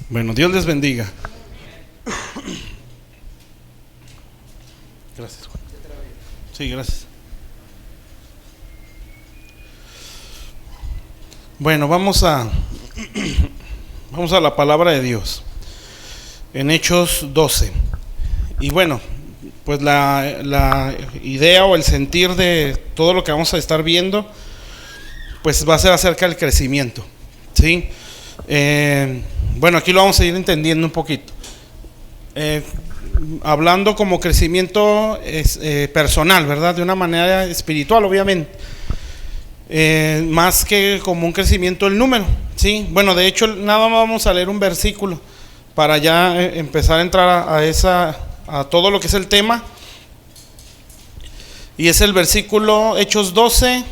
Bueno, Dios les bendiga. Gracias, Juan. Sí, gracias. Bueno, vamos a la palabra de Dios en Hechos 12. Y bueno, pues la idea o el sentir de todo lo que vamos a estar viendo, pues va a ser acerca del crecimiento, ¿sí? Bueno, aquí lo vamos a ir entendiendo un poquito. Hablando como crecimiento personal, ¿verdad? De una manera espiritual, obviamente. Más que como un crecimiento del número, ¿sí? Bueno, de hecho, nada más vamos a leer un versículo para ya empezar a entrar a todo lo que es el tema. Y es el versículo Hechos 12,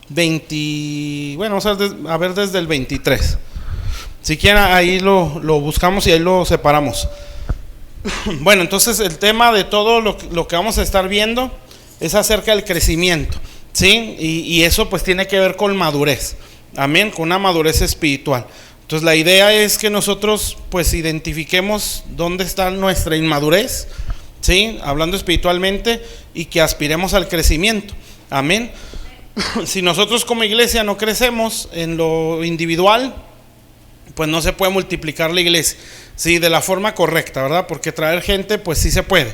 20. Bueno, vamos a ver desde el 23. Si quieren, ahí lo buscamos y ahí lo separamos. Bueno, entonces el tema de todo lo que vamos a estar viendo es acerca del crecimiento, ¿sí? Y eso pues tiene que ver con madurez, amén, con una madurez espiritual. Entonces la idea es que nosotros pues identifiquemos dónde está nuestra inmadurez, ¿sí? Hablando espiritualmente, y que aspiremos al crecimiento, amén. Si nosotros como iglesia no crecemos en lo individual, pues no se puede multiplicar la iglesia, sí, de la forma correcta, ¿verdad? Porque traer gente pues sí se puede,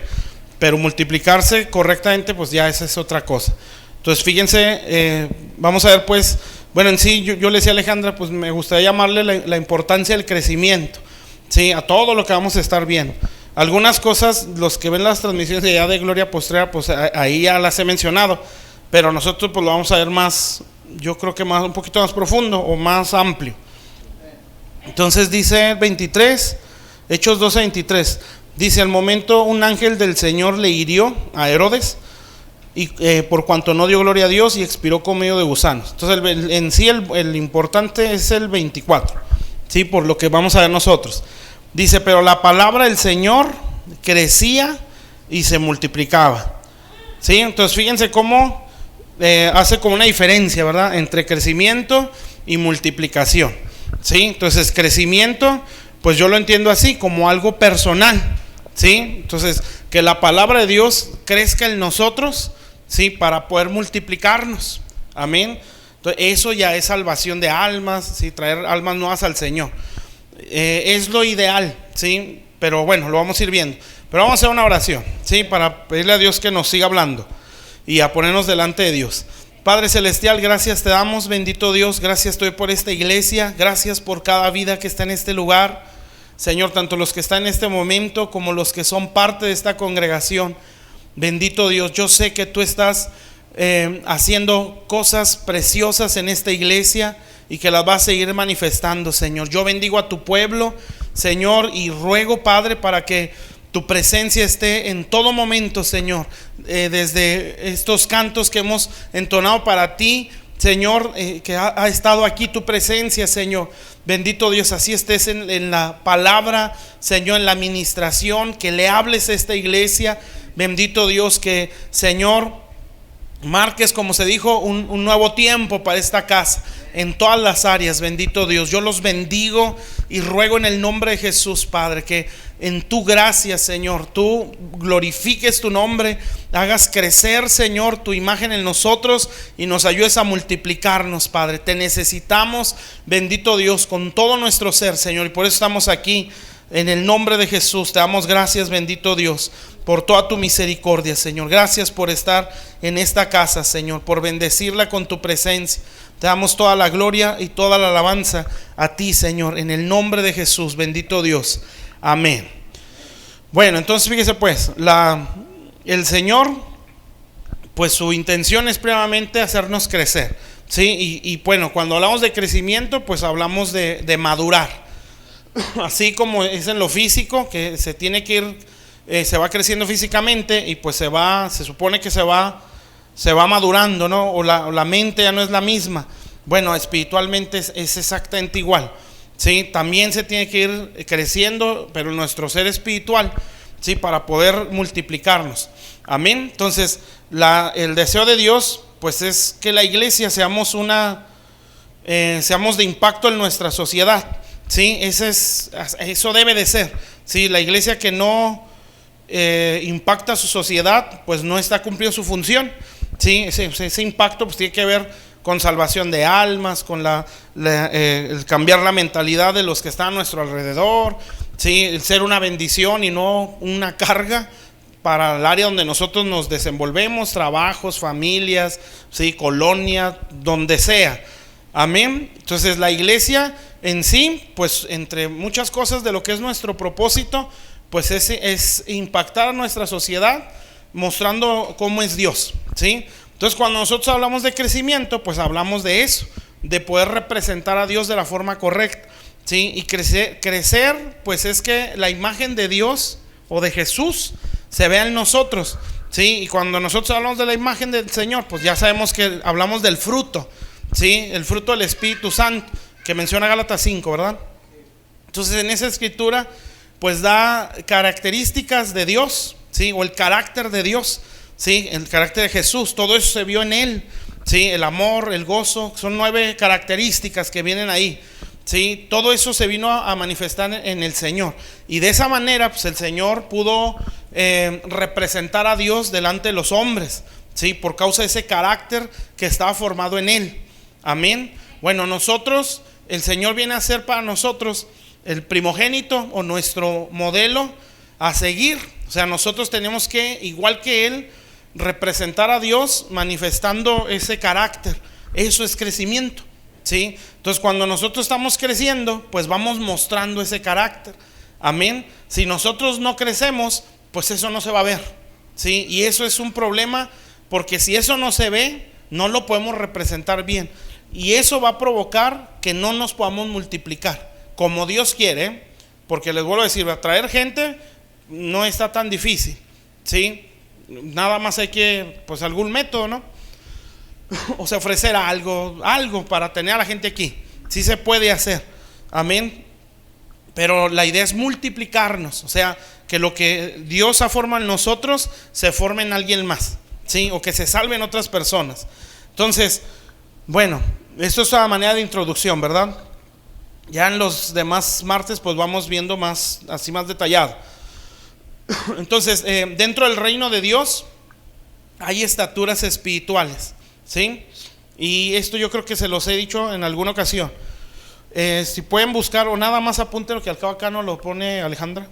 pero multiplicarse correctamente pues ya esa es otra cosa. Entonces fíjense, vamos a ver pues, bueno, en sí yo le decía a Alejandra, pues me gustaría llamarle la importancia del crecimiento, sí, a todo lo que vamos a estar viendo. Algunas cosas, los que ven las transmisiones de allá de Gloria Postrera, pues ahí ya las he mencionado, pero nosotros pues lo vamos a ver más, yo creo que más, un poquito más profundo o más amplio. Entonces dice 23, Hechos 12, 23, dice: al momento un ángel del Señor le hirió a Herodes, y por cuanto no dio gloria a Dios, y expiró con medio de gusanos. Entonces en sí el importante es el 24, ¿sí? Por lo que vamos a ver nosotros. Dice: pero la palabra del Señor crecía y se multiplicaba, ¿sí? Entonces fíjense cómo hace como una diferencia, ¿verdad? Entre crecimiento y multiplicación, ¿sí? Entonces crecimiento, pues yo lo entiendo así, como algo personal, ¿sí? Entonces que la palabra de Dios crezca en nosotros, ¿sí? Para poder multiplicarnos, amén. Entonces eso ya es salvación de almas, ¿sí? Traer almas nuevas al Señor, es lo ideal, ¿sí? Pero bueno, lo vamos a ir viendo. Pero vamos a hacer una oración, ¿sí? Para pedirle a Dios que nos siga hablando y a ponernos delante de Dios. Padre celestial, gracias te damos, bendito Dios, gracias te doy por esta iglesia, gracias por cada vida que está en este lugar, Señor, tanto los que están en este momento como los que son parte de esta congregación. Bendito Dios, yo sé que tú estás haciendo cosas preciosas en esta iglesia y que las vas a seguir manifestando, Señor. Yo bendigo a tu pueblo, Señor, y ruego, Padre, para que tu presencia esté en todo momento, Señor, desde estos cantos que hemos entonado para ti, Señor, que ha estado aquí tu presencia, Señor. Bendito Dios, así estés en la palabra, Señor, en la administración, que le hables a esta iglesia. Bendito Dios, que, Señor, marques, como se dijo, un nuevo tiempo para esta casa en todas las áreas. Bendito Dios, yo los bendigo y ruego en el nombre de Jesús, Padre, que en tu gracia, Señor, tú glorifiques tu nombre, hagas crecer, Señor, tu imagen en nosotros y nos ayudes a multiplicarnos, Padre. Te necesitamos, bendito Dios, con todo nuestro ser, Señor, y por eso estamos aquí. En el nombre de Jesús te damos gracias, bendito Dios, por toda tu misericordia, Señor. Gracias por estar en esta casa, Señor, por bendecirla con tu presencia. Te damos toda la gloria y toda la alabanza a ti, Señor, en el nombre de Jesús, bendito Dios. Amén. Bueno, entonces fíjese pues, el Señor, pues su intención es primeramente hacernos crecer, ¿sí? Y bueno, cuando hablamos de crecimiento, pues hablamos de madurar. Así como es en lo físico, que se tiene que ir, se va creciendo físicamente y pues se supone que se va madurando, ¿no? O la mente ya no es la misma. Bueno, espiritualmente es exactamente igual, ¿sí? También se tiene que ir creciendo, pero nuestro ser espiritual, ¿sí? Para poder multiplicarnos, amén. Entonces el deseo de Dios pues es que la iglesia seamos de impacto en nuestra sociedad, ¿sí? Eso debe de ser, ¿sí? La iglesia que no impacta a su sociedad, pues no está cumpliendo su función, ¿sí? Ese impacto pues tiene que ver con salvación de almas, con el cambiar la mentalidad de los que están a nuestro alrededor, ¿sí? El ser una bendición y no una carga para el área donde nosotros nos desenvolvemos, trabajos, familias, ¿sí? Colonia, donde sea. Amén. Entonces la iglesia en sí, pues entre muchas cosas de lo que es nuestro propósito, pues es impactar a nuestra sociedad mostrando cómo es Dios, ¿sí? Entonces cuando nosotros hablamos de crecimiento, pues hablamos de eso, de poder representar a Dios de la forma correcta, ¿sí? Y crecer, pues es que la imagen de Dios o de Jesús se vea en nosotros, ¿sí? Y cuando nosotros hablamos de la imagen del Señor, pues ya sabemos que hablamos del fruto, ¿sí? El fruto del Espíritu Santo, que menciona Gálatas 5, ¿verdad? Entonces en esa escritura pues da características de Dios, ¿sí? O el carácter de Dios, ¿sí? El carácter de Jesús, todo eso se vio en Él, ¿sí? El amor, el gozo, son 9 características que vienen ahí, ¿sí? Todo eso se vino a manifestar en el Señor. Y de esa manera pues el Señor pudo representar a Dios delante de los hombres, ¿sí? Por causa de ese carácter que estaba formado en Él. Amén. Bueno, nosotros, el Señor viene a ser para nosotros el primogénito o nuestro modelo a seguir. O sea, nosotros tenemos que, igual que Él, representar a Dios manifestando ese carácter. Eso es crecimiento, ¿sí? Entonces cuando nosotros estamos creciendo, pues vamos mostrando ese carácter. Amén. Si nosotros no crecemos, pues eso no se va a ver, ¿sí? Y eso es un problema, porque si eso no se ve, no lo podemos representar bien. Y eso va a provocar que no nos podamos multiplicar como Dios quiere, porque les vuelvo a decir, atraer gente no está tan difícil, ¿sí? Nada más hay que, pues algún método, ¿no? O sea, ofrecer algo para tener a la gente aquí. Sí se puede hacer, amén. Pero la idea es multiplicarnos, o sea, que lo que Dios ha formado en nosotros se forme en alguien más, ¿sí? O que se salven otras personas. Entonces, bueno, esto es una manera de introducción, ¿verdad? Ya en los demás martes pues vamos viendo más, así más detallado. Entonces, dentro del reino de Dios hay estaturas espirituales, ¿sí? Y esto yo creo que se los he dicho en alguna ocasión. Si pueden buscar, o nada más apunten lo que al cabo acá no lo pone Alejandra.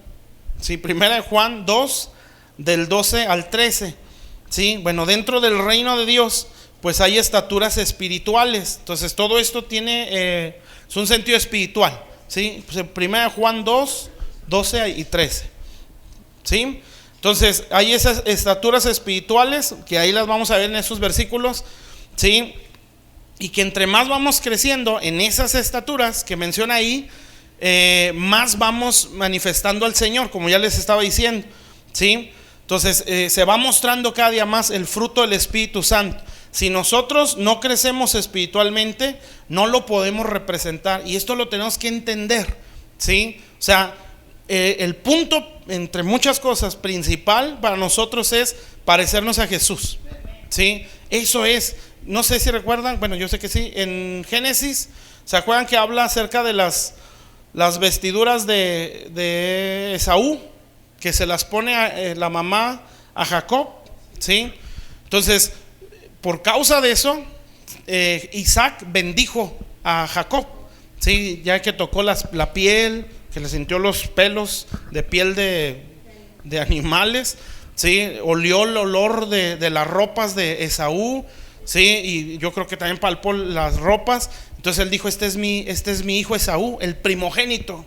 Sí, primera de Juan 2, del 12 al 13. Sí, bueno, dentro del reino de Dios pues hay estaturas espirituales. Entonces todo esto tiene es un sentido espiritual, ¿sí? Pues primera de Juan 2, 12 y 13. ¿Sí? Entonces hay esas estaturas espirituales que ahí las vamos a ver en esos versículos, ¿sí? Y que entre más vamos creciendo en esas estaturas que menciona ahí, más vamos manifestando al Señor, como ya les estaba diciendo, ¿sí? Entonces se va mostrando cada día más el fruto del Espíritu Santo. Si nosotros no crecemos espiritualmente, no lo podemos representar, y esto lo tenemos que entender, ¿sí? O sea, el punto, entre muchas cosas, principal para nosotros es parecernos a Jesús, ¿sí? Eso es. No sé si recuerdan, bueno, yo sé que sí, en Génesis, ¿se acuerdan que habla acerca de las vestiduras de Esaú, que se las pone la mamá a Jacob, ¿sí? Entonces, por causa de eso, Isaac bendijo a Jacob, ¿sí? Ya que tocó la piel, que le sintió los pelos de piel de animales, ¿sí? Olió el olor de las ropas de Esaú, ¿sí? Y yo creo que también palpó las ropas. Entonces él dijo, este es mi hijo Esaú, el primogénito,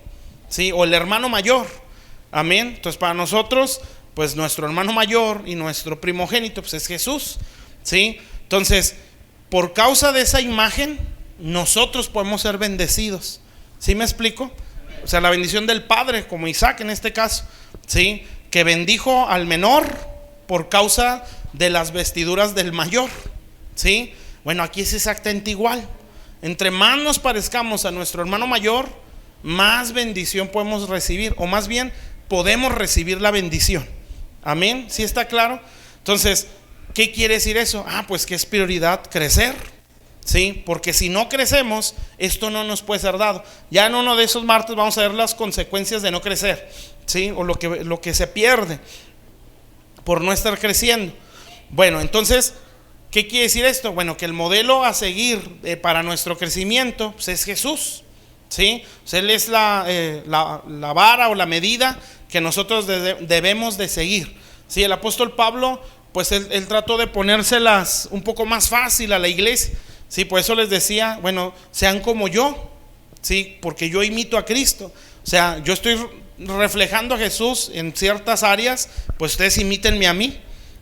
¿sí? O el hermano mayor. Amén. Entonces para nosotros, pues nuestro hermano mayor y nuestro primogénito pues es Jesús, ¿sí? Entonces, por causa de esa imagen, nosotros podemos ser bendecidos. ¿Sí me explico? O sea, la bendición del Padre, como Isaac en este caso, ¿sí? Que bendijo al menor por causa de las vestiduras del mayor, ¿sí? Bueno, aquí es exactamente igual. Entre más nos parezcamos a nuestro hermano mayor, más bendición podemos recibir, o más bien podemos recibir la bendición. Amén. ¿Sí está claro? Entonces, ¿qué quiere decir eso? Pues que es prioridad crecer, ¿sí? Porque si no crecemos, esto no nos puede ser dado. Ya en uno de esos martes vamos a ver las consecuencias de no crecer, ¿sí? O lo que se pierde por no estar creciendo. Bueno, entonces, ¿qué quiere decir esto? Bueno, que el modelo a seguir para nuestro crecimiento, pues, es Jesús, ¿sí? O sea, Él es la vara o la medida que nosotros debemos de seguir, ¿sí? El apóstol Pablo, pues él trató de ponérselas un poco más fácil a la iglesia, ¿sí? Por eso les decía, bueno, sean como yo, ¿sí? Porque yo imito a Cristo. O sea, yo estoy reflejando a Jesús en ciertas áreas, pues ustedes imítenme a mí.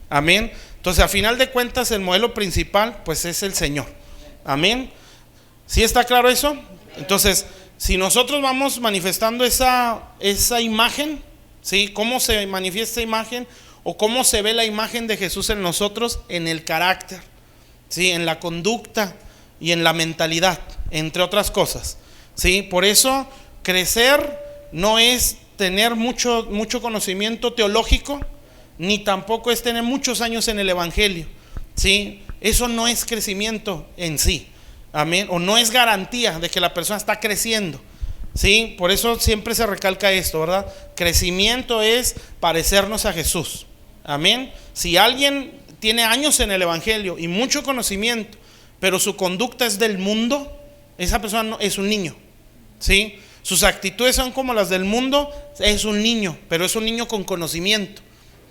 Amén. Entonces, a final de cuentas, el modelo principal, pues es el Señor. Amén. ¿Sí está claro eso? Entonces, si nosotros vamos manifestando esa imagen, ¿sí? ¿Cómo se manifiesta esa imagen? O cómo se ve la imagen de Jesús en nosotros, en el carácter, ¿sí? En la conducta y en la mentalidad, entre otras cosas, ¿sí? Por eso crecer no es tener mucho conocimiento teológico, ni tampoco es tener muchos años en el evangelio, ¿sí? Eso no es crecimiento en sí, amén, o no es garantía de que la persona está creciendo, ¿sí? Por eso siempre se recalca esto, ¿verdad? Crecimiento es parecernos a Jesús, amén. Si alguien tiene años en el evangelio y mucho conocimiento, pero su conducta es del mundo, esa persona no, es un niño, ¿sí? Sus actitudes son como las del mundo, es un niño, pero es un niño con conocimiento,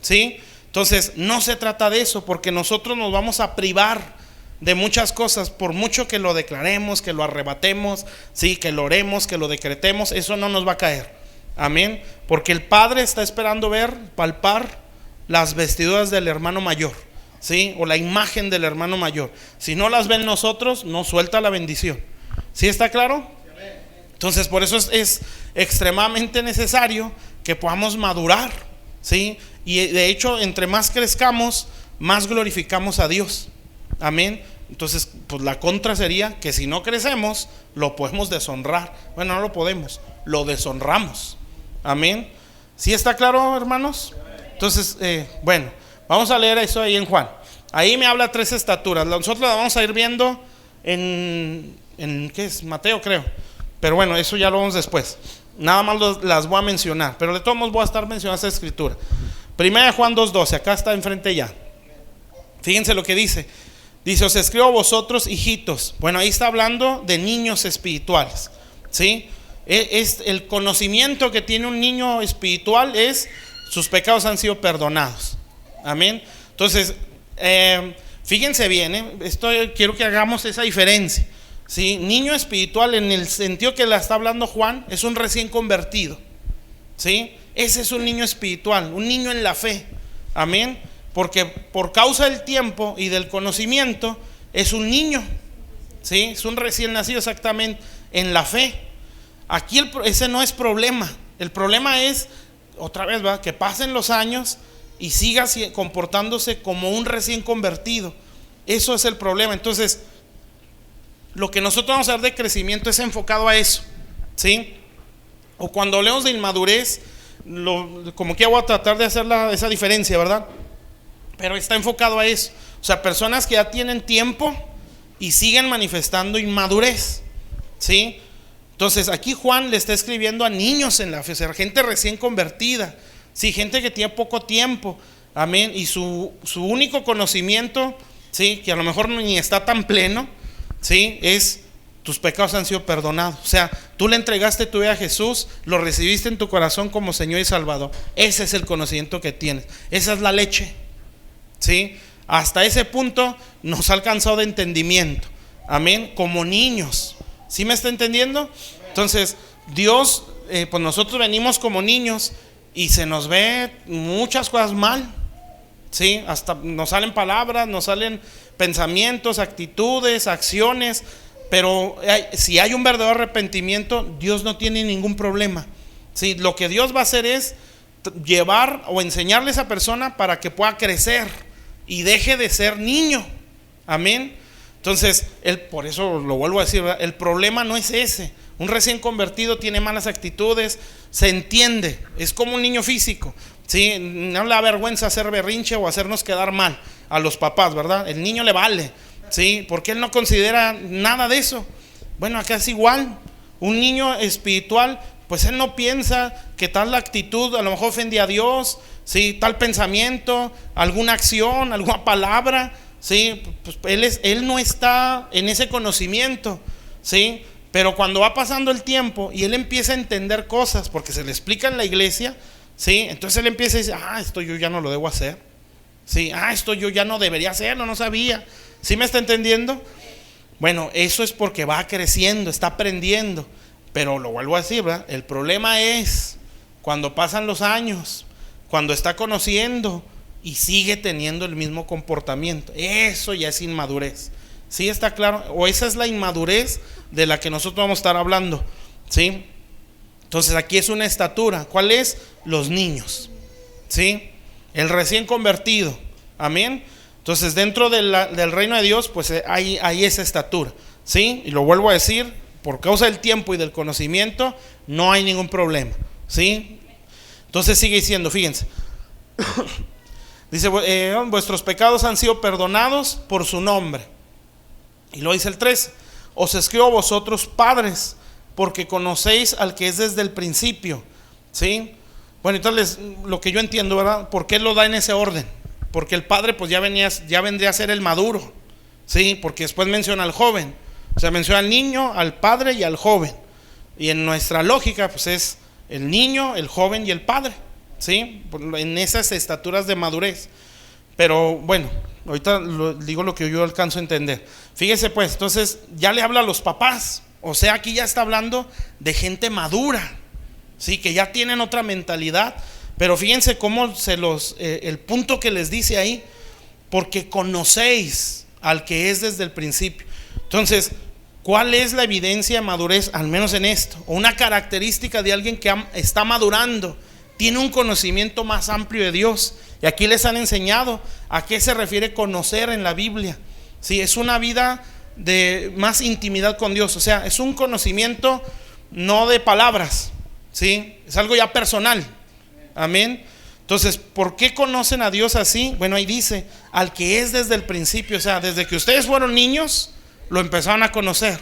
¿sí? Entonces no se trata de eso, porque nosotros nos vamos a privar de muchas cosas, por mucho que lo declaremos, que lo arrebatemos, ¿sí? Que lo oremos, que lo decretemos, eso no nos va a caer, amén, porque el Padre está esperando palpar las vestiduras del hermano mayor, ¿sí? O la imagen del hermano mayor. Si no las ven nosotros, no suelta la bendición. ¿Sí está claro? Entonces, por eso es extremadamente necesario que podamos madurar, ¿sí? Y de hecho, entre más crezcamos, más glorificamos a Dios. Amén. Entonces, pues la contra sería que si no crecemos, lo podemos deshonrar. Bueno, no lo podemos, lo deshonramos. Amén. ¿Sí está claro, hermanos? Entonces, bueno, vamos a leer eso ahí en Juan. Ahí me habla 3 estaturas. Nosotros la vamos a ir viendo en ¿qué es? Mateo, creo. Pero bueno, eso ya lo vamos después. Nada más las voy a mencionar, pero de todos modos voy a estar mencionando esa escritura. Primera de Juan 2:12, acá está enfrente ya. Fíjense lo que dice. Dice: os escribo a vosotros, hijitos. Bueno, ahí está hablando de niños espirituales, ¿sí? Es el conocimiento que tiene un niño espiritual es: sus pecados han sido perdonados. Amén. Entonces, fíjense bien, esto quiero que hagamos esa diferencia, ¿sí? Niño espiritual, en el sentido que la está hablando Juan, es un recién convertido, ¿sí? Ese es un niño espiritual, un niño en la fe. Amén. Porque por causa del tiempo y del conocimiento es un niño, ¿sí? Es un recién nacido exactamente en la fe. Aquí ese no es problema. El problema es, otra vez, ¿va?, que pasen los años y siga comportándose como un recién convertido. Eso es el problema. Entonces, lo que nosotros vamos a ver de crecimiento es enfocado a eso, ¿sí? O cuando hablemos de inmadurez, como que voy a tratar de hacer esa diferencia, ¿verdad? Pero está enfocado a eso. O sea, personas que ya tienen tiempo y siguen manifestando inmadurez, ¿sí? Entonces aquí Juan le está escribiendo a niños en la fe, o sea, gente recién convertida, sí, gente que tiene poco tiempo, amén, y su único conocimiento, sí, que a lo mejor ni está tan pleno, sí, es: tus pecados han sido perdonados. O sea, tú le entregaste tu vida a Jesús, lo recibiste en tu corazón como Señor y Salvador. Ese es el conocimiento que tienes, esa es la leche, ¿sí? Hasta ese punto nos ha alcanzado de entendimiento, amén, como niños. ¿Sí me está entendiendo? Entonces Dios, pues nosotros venimos como niños y se nos ve muchas cosas mal, ¿sí? Hasta nos salen palabras, nos salen pensamientos, actitudes, acciones. Pero si hay un verdadero arrepentimiento, Dios no tiene ningún problema, ¿sí? Lo que Dios va a hacer es llevar o enseñarle a esa persona para que pueda crecer y deje de ser niño. Amén. Entonces, por eso lo vuelvo a decir, ¿verdad? El problema no es ese. Un recién convertido tiene malas actitudes, se entiende, es como un niño físico, ¿sí? No le da vergüenza hacer berrinche o hacernos quedar mal a los papás, ¿verdad? El niño le vale, ¿Sí? Porque él no considera nada de eso. Bueno, acá es igual. Un niño espiritual, pues él no piensa que tal actitud a lo mejor ofende a Dios, ¿sí? Tal pensamiento, alguna acción, alguna palabra, ¿sí? Pues él no está en ese conocimiento, ¿sí? Pero cuando va pasando el tiempo y él empieza a entender cosas, porque se le explica en la iglesia, ¿sí? Entonces él empieza a decir, esto yo ya no lo debo hacer, ¿sí? Esto yo ya no debería hacerlo, no sabía. ¿Sí me está entendiendo? Bueno, eso es porque va creciendo, está aprendiendo. Pero lo vuelvo a decir, ¿verdad? El problema es cuando pasan los años, cuando está conociendo y sigue teniendo el mismo comportamiento. Eso ya es inmadurez. ¿Sí está claro? O esa es la inmadurez de la que nosotros vamos a estar hablando, ¿sí? Entonces aquí es una estatura. ¿Cuál es? Los niños, ¿sí? El recién convertido. Amén. Entonces dentro del reino de Dios, pues hay esa estatura, ¿sí? Y lo vuelvo a decir, por causa del tiempo y del conocimiento, no hay ningún problema, ¿sí? Entonces sigue diciendo, fíjense. Dice, vuestros pecados han sido perdonados por su nombre. Y lo dice el 13, os escribo a vosotros padres, porque conocéis al que es desde el principio, ¿sí? Bueno, entonces lo que yo entiendo, ¿verdad? ¿Por qué lo da en ese orden? Porque el padre pues ya vendría a ser el maduro, ¿sí? Porque después menciona al joven, o sea, menciona al niño, al padre y al joven. Y en nuestra lógica pues es el niño, el joven y el padre, ¿sí? En esas estaturas de madurez. Pero bueno, ahorita digo lo que yo alcanzo a entender. Fíjese pues, entonces ya le habla a los papás. O sea, aquí ya está hablando de gente madura, ¿sí? Que ya tienen otra mentalidad. Pero fíjense cómo el punto que les dice ahí, porque conocéis al que es desde el principio. Entonces, ¿cuál es la evidencia de madurez, al menos en esto? O una característica de alguien que está madurando, tiene un conocimiento más amplio de Dios. Y aquí les han enseñado a qué se refiere conocer en la Biblia. Sí, es una vida de más intimidad con Dios. O sea, es un conocimiento no de palabras, ¿sí? Es algo ya personal. Amén. Entonces, ¿por qué conocen a Dios así? Bueno, ahí dice, al que es desde el principio. O sea, desde que ustedes fueron niños, lo empezaron a conocer,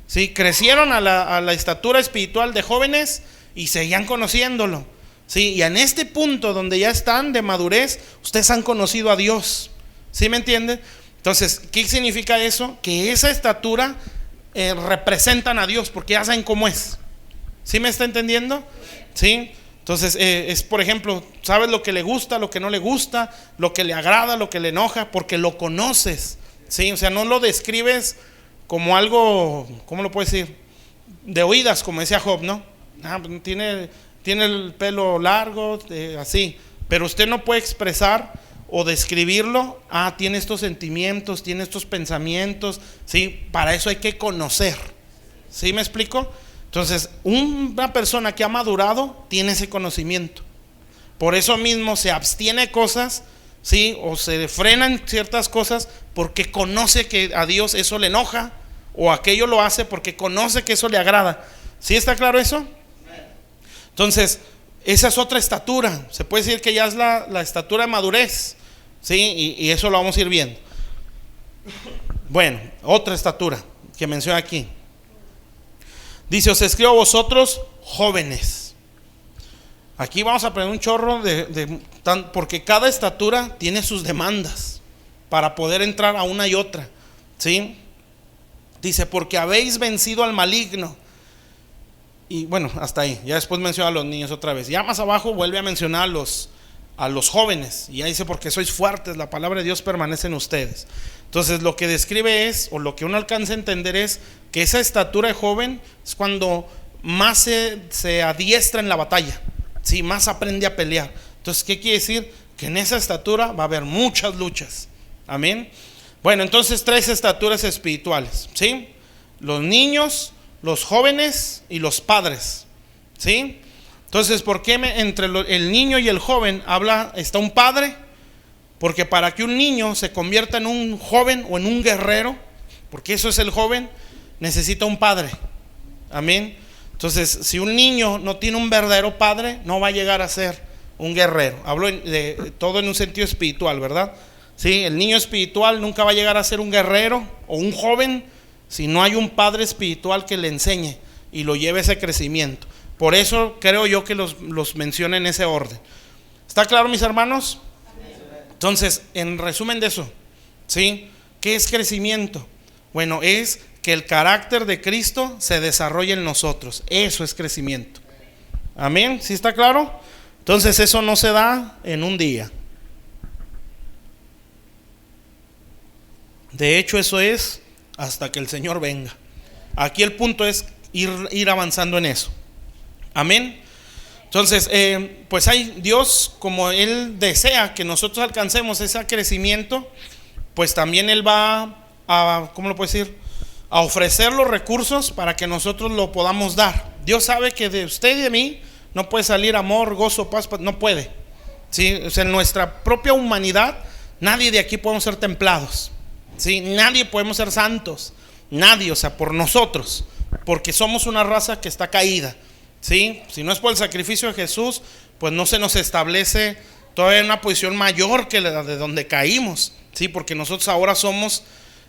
¿sí? Crecieron a la estatura espiritual de jóvenes y seguían conociéndolo, ¿sí? Y en este punto donde ya están de madurez, ustedes han conocido a Dios, ¿sí me entienden? Entonces, ¿qué significa eso? Que esa estatura representan a Dios, porque ya saben cómo es. ¿Sí me está entendiendo? ¿Sí? Entonces es, por ejemplo, sabes lo que le gusta, lo que no le gusta, lo que le agrada, lo que le enoja, porque lo conoces, ¿sí? O sea, no lo describes como algo, ¿cómo lo puedo decir? De oídas, como decía Job, ¿no? Tiene el pelo largo, así, pero usted no puede expresar o describirlo. Tiene estos sentimientos, tiene estos pensamientos, ¿sí? Para eso hay que conocer, ¿sí me explico? Entonces, una persona que ha madurado tiene ese conocimiento. Por eso mismo se abstiene de cosas, ¿sí? O se frenan ciertas cosas porque conoce que a Dios eso le enoja, o aquello lo hace porque conoce que eso le agrada. ¿Sí está claro eso? Entonces, esa es otra estatura. Se puede decir que ya es la estatura de madurez, ¿sí? Y eso lo vamos a ir viendo. Bueno, otra estatura que menciona aquí. Dice, os escribo a vosotros jóvenes. Aquí vamos a aprender un chorro porque cada estatura tiene sus demandas para poder entrar a una y otra, ¿sí? Dice, porque habéis vencido al maligno. Y bueno, hasta ahí. Ya después menciona a los niños otra vez. Ya más abajo vuelve a mencionar a los jóvenes. Y ya dice, porque sois fuertes, la palabra de Dios permanece en ustedes. Entonces lo que describe o lo que uno alcanza a entender es que esa estatura de joven es cuando más se adiestra en la batalla, ¿sí? Más aprende a pelear. Entonces, ¿qué quiere decir? Que en esa estatura va a haber muchas luchas. Amén. Bueno, entonces 3 estaturas espirituales, ¿sí? Los niños, los jóvenes y los padres, ¿sí? Entonces, ¿por qué entre el niño y el joven está un padre? Porque para que un niño se convierta en un joven o en un guerrero, porque eso es el joven, necesita un padre. Amén. Entonces, si un niño no tiene un verdadero padre, no va a llegar a ser un guerrero. Hablo de todo en un sentido espiritual, ¿verdad? ¿sí? El niño espiritual nunca va a llegar a ser un guerrero o un joven si no hay un padre espiritual que le enseñe y lo lleve a ese crecimiento. Por eso creo yo que los menciono en ese orden. ¿Está claro, mis hermanos? Entonces, en resumen de eso, ¿sí? ¿Qué es crecimiento? Bueno, es que el carácter de Cristo se desarrolle en nosotros. Eso es crecimiento. Amén. ¿Sí está claro? Entonces eso no se da en un día. De hecho, eso es hasta que el Señor venga. Aquí el punto es ir avanzando en eso. Amén. Entonces, pues hay Dios, como Él desea que nosotros alcancemos ese crecimiento, pues también Él va a, ¿cómo lo puedo decir?, a ofrecer los recursos para que nosotros lo podamos dar. Dios sabe que de usted y de mí no puede salir amor, gozo, paz, no puede. ¿Sí? O sea, en nuestra propia humanidad, nadie de aquí podemos ser templados. ¿Sí? Nadie podemos ser santos. Nadie, o sea, por nosotros, porque somos una raza que está caída. ¿Sí? Si no es por el sacrificio de Jesús, pues no se nos establece todavía una posición mayor que la de donde caímos. ¿Sí? Porque nosotros ahora somos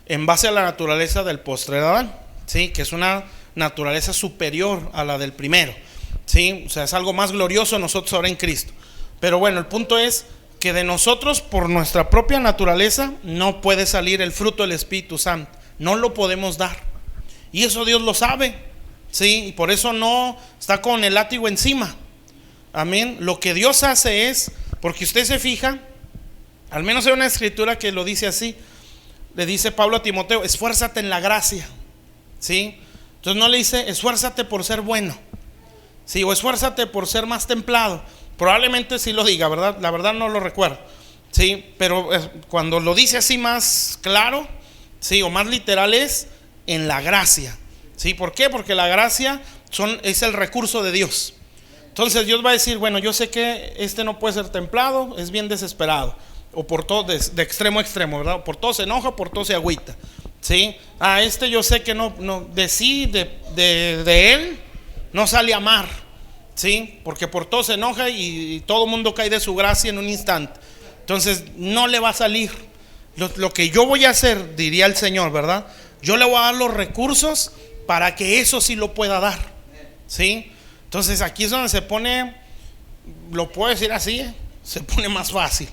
en base a la naturaleza del postrer Adán, ¿sí? Que es una naturaleza superior a la del primero, ¿sí? O sea, es algo más glorioso nosotros ahora en Cristo. Pero bueno, el punto es que de nosotros, por nuestra propia naturaleza, no puede salir el fruto del Espíritu Santo. No lo podemos dar. Y eso Dios lo sabe, ¿sí? Y por eso no está con el látigo encima. Amén. Lo que Dios hace es, porque usted se fija, al menos hay una escritura que lo dice así. Le dice Pablo a Timoteo: esfuérzate en la gracia, ¿sí? Entonces no le dice esfuérzate por ser bueno, ¿sí? O esfuérzate por ser más templado. Probablemente sí lo diga, ¿verdad? La verdad no lo recuerdo, ¿sí? Pero cuando lo dice así más claro, ¿sí? O más literal, es en la gracia, ¿sí? ¿Por qué? Porque la gracia es el recurso de Dios. Entonces Dios va a decir: bueno, yo sé que este no puede ser templado, es bien desesperado, o por todo, de extremo a extremo, ¿verdad? Por todo se enoja, por todo se agüita, ¿sí? Yo sé que no de él no sale a amar, ¿sí? Porque por todo se enoja y todo el mundo cae de su gracia en un instante. Entonces no le va a salir. Lo que yo voy a hacer, diría el Señor, ¿verdad? Yo le voy a dar los recursos para que eso sí lo pueda dar, ¿sí? Entonces aquí es donde se pone, lo puedo decir así, se pone más fácil.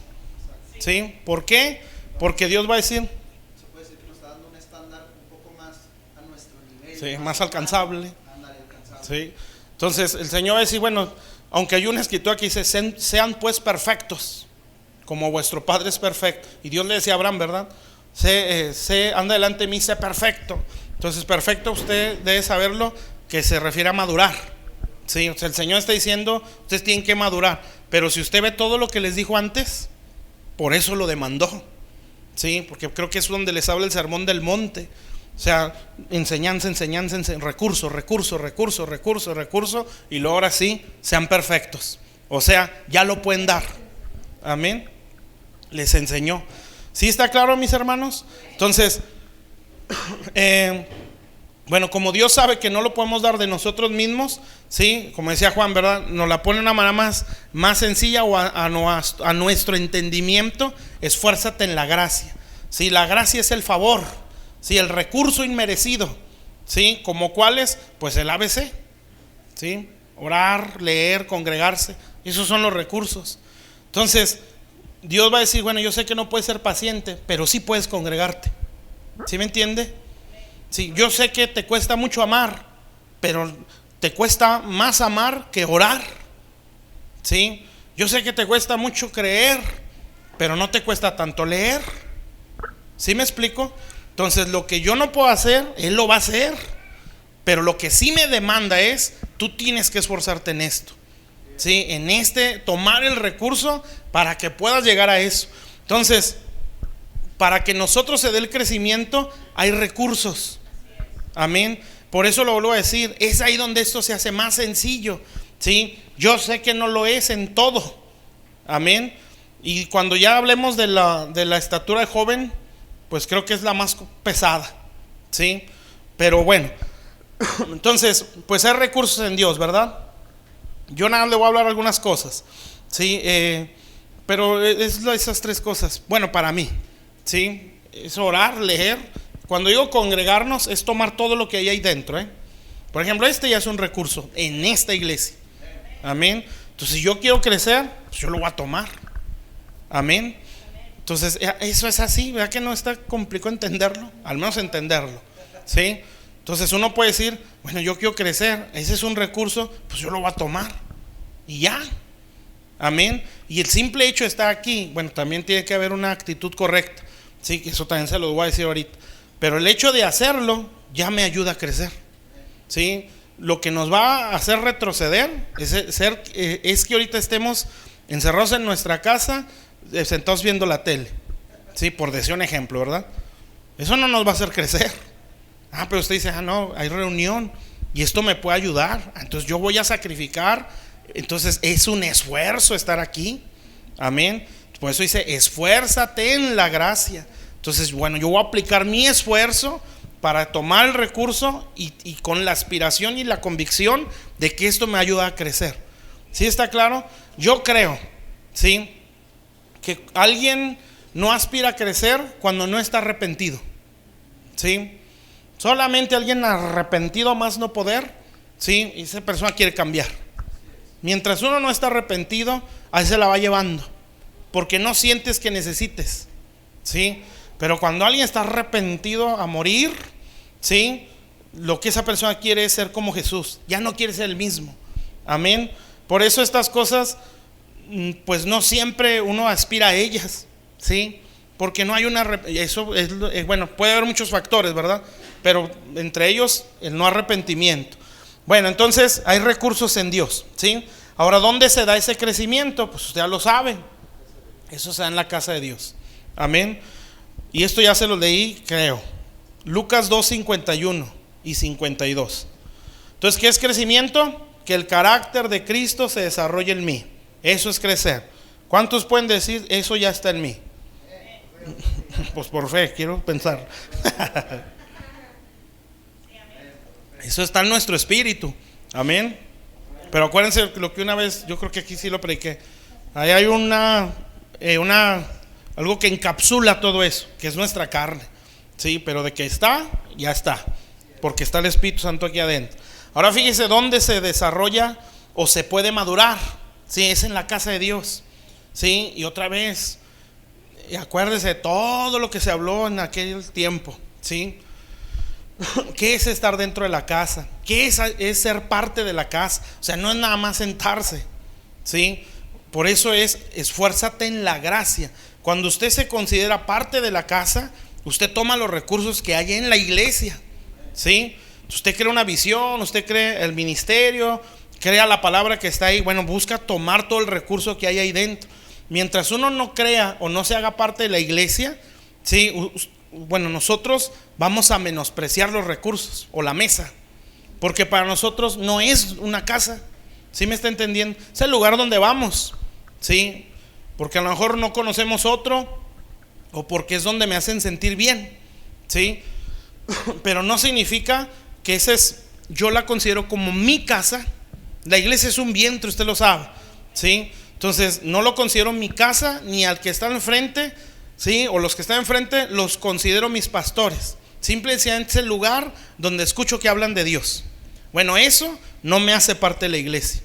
¿Sí? ¿Por qué? Porque Dios va a decir, se puede decir que nos está dando un estándar un poco más a nuestro nivel, sí, más alcanzable. ¿Sí? Entonces el Señor va a decir: bueno, aunque hay una escritura que dice sean pues perfectos como vuestro Padre es perfecto. Y Dios le decía a Abraham, ¿verdad? Anda delante de mí, sé perfecto. Entonces perfecto, usted debe saberlo, que se refiere a madurar. ¿Sí? O sea, el Señor está diciendo: ustedes tienen que madurar. Pero si usted ve todo lo que les dijo antes, por eso lo demandó, ¿sí? Porque creo que es donde les habla el sermón del monte. O sea, enseñanza, recurso, y luego ahora sí, sean perfectos. O sea, ya lo pueden dar. Amén. Les enseñó. ¿Sí está claro, mis hermanos? Entonces, bueno, como Dios sabe que no lo podemos dar de nosotros mismos, ¿sí? Como decía Juan, ¿verdad? Nos la pone de una manera más sencilla, o a nuestro entendimiento: esfuérzate en la gracia, ¿sí? La gracia es el favor, ¿sí? El recurso inmerecido, ¿sí? Como cuáles, pues el ABC, ¿sí? Orar, leer, congregarse, esos son los recursos. Entonces Dios va a decir: bueno, yo sé que no puedes ser paciente, pero sí puedes congregarte. ¿Sí me entiende? Sí, yo sé que te cuesta mucho amar, pero te cuesta más amar que orar. ¿Sí? Yo sé que te cuesta mucho creer, pero no te cuesta tanto leer. ¿Sí me explico? Entonces lo que yo no puedo hacer, Él lo va a hacer. Pero lo que sí me demanda es: tú tienes que esforzarte en esto, ¿sí? En tomar el recurso para que puedas llegar a eso. Entonces, para que nosotros se dé el crecimiento, hay recursos. Amén. Por eso lo vuelvo a decir, es ahí donde esto se hace más sencillo, ¿sí? Yo sé que no lo es en todo. Amén. Y cuando ya hablemos de la estatura de joven, pues creo que es la más pesada, ¿sí? Pero bueno, entonces, pues hay recursos en Dios, ¿verdad? Yo nada le voy a hablar algunas cosas, ¿sí? Pero es esas tres cosas, bueno, para mí. ¿sí? Es orar, leer. Cuando digo congregarnos, es tomar todo lo que hay ahí dentro, ¿eh? Por ejemplo, este ya es un recurso en esta iglesia. Amén. Entonces, si yo quiero crecer, pues yo lo voy a tomar. Amén. Entonces, eso es así, ¿verdad que no está complicado entenderlo? Al menos entenderlo, ¿sí? Entonces uno puede decir, bueno, yo quiero crecer, ese es un recurso, pues yo lo voy a tomar. Y ya. Amén. Y el simple hecho de estar aquí, bueno, también tiene que haber una actitud correcta. Sí, que eso también se lo voy a decir ahorita. Pero el hecho de hacerlo ya me ayuda a crecer. ¿Sí? Lo que nos va a hacer retroceder es que ahorita estemos encerrados en nuestra casa, sentados viendo la tele. ¿Sí? Por decir un ejemplo, ¿verdad? Eso no nos va a hacer crecer. Pero usted dice, no, hay reunión y esto me puede ayudar. Entonces yo voy a sacrificar. Entonces es un esfuerzo estar aquí. Amén. Por eso dice, esfuérzate en la gracia. Entonces, bueno, yo voy a aplicar mi esfuerzo para tomar el recurso y con la aspiración y la convicción de que esto me ayuda a crecer. ¿Sí está claro? Yo creo, ¿sí?, que alguien no aspira a crecer cuando no está arrepentido. ¿Sí? Solamente alguien arrepentido más no poder, ¿sí?, y esa persona quiere cambiar. Mientras uno no está arrepentido, ahí se la va llevando, porque no sientes que necesites, ¿sí? Pero cuando alguien está arrepentido a morir, ¿sí?, lo que esa persona quiere es ser como Jesús. Ya no quiere ser el mismo. Amén. Por eso estas cosas, pues no siempre uno aspira a ellas, ¿sí? Porque no hay eso es, bueno, puede haber muchos factores, ¿verdad? Pero entre ellos el no arrepentimiento. Bueno, entonces hay recursos en Dios, ¿sí? Ahora, ¿dónde se da ese crecimiento? Pues usted ya lo sabe. Eso se da en la casa de Dios. Amén. Y esto ya se lo leí, creo. Lucas 2, 51 y 52. Entonces, ¿qué es crecimiento? Que el carácter de Cristo se desarrolle en mí. Eso es crecer. ¿Cuántos pueden decir, eso ya está en mí? Pues por fe, quiero pensar. Eso está en nuestro espíritu. Amén. Pero acuérdense lo que una vez, yo creo que aquí sí lo prediqué. Ahí hay algo que encapsula todo eso, que es nuestra carne. Sí, pero de que está, ya está, porque está el Espíritu Santo aquí adentro. Ahora fíjese dónde se desarrolla o se puede madurar. Sí, es en la casa de Dios. Sí, y otra vez, acuérdese de todo lo que se habló en aquel tiempo. Sí. ¿Qué es estar dentro de la casa? ¿Qué es ser parte de la casa? O sea, no es nada más sentarse, ¿sí? Por eso es, esfuérzate en la gracia. Cuando usted se considera parte de la casa, usted toma los recursos que hay en la iglesia, ¿sí? Usted crea una visión, usted crea el ministerio, crea la palabra que está ahí. Bueno, busca tomar todo el recurso que hay ahí dentro. Mientras uno no crea o no se haga parte de la iglesia, ¿sí?, bueno, nosotros vamos a menospreciar los recursos o la mesa, porque para nosotros no es una casa. ¿Sí me está entendiendo? Es el lugar donde vamos, ¿sí? Porque a lo mejor no conocemos otro, o porque es donde me hacen sentir bien, ¿sí? Pero no significa que yo la considero como mi casa. La iglesia es un vientre, usted lo sabe, ¿sí? Entonces no lo considero mi casa, ni al que está enfrente, ¿sí?, o los que están enfrente los considero mis pastores. Simplemente es el lugar donde escucho que hablan de Dios. Bueno, eso no me hace parte de la iglesia.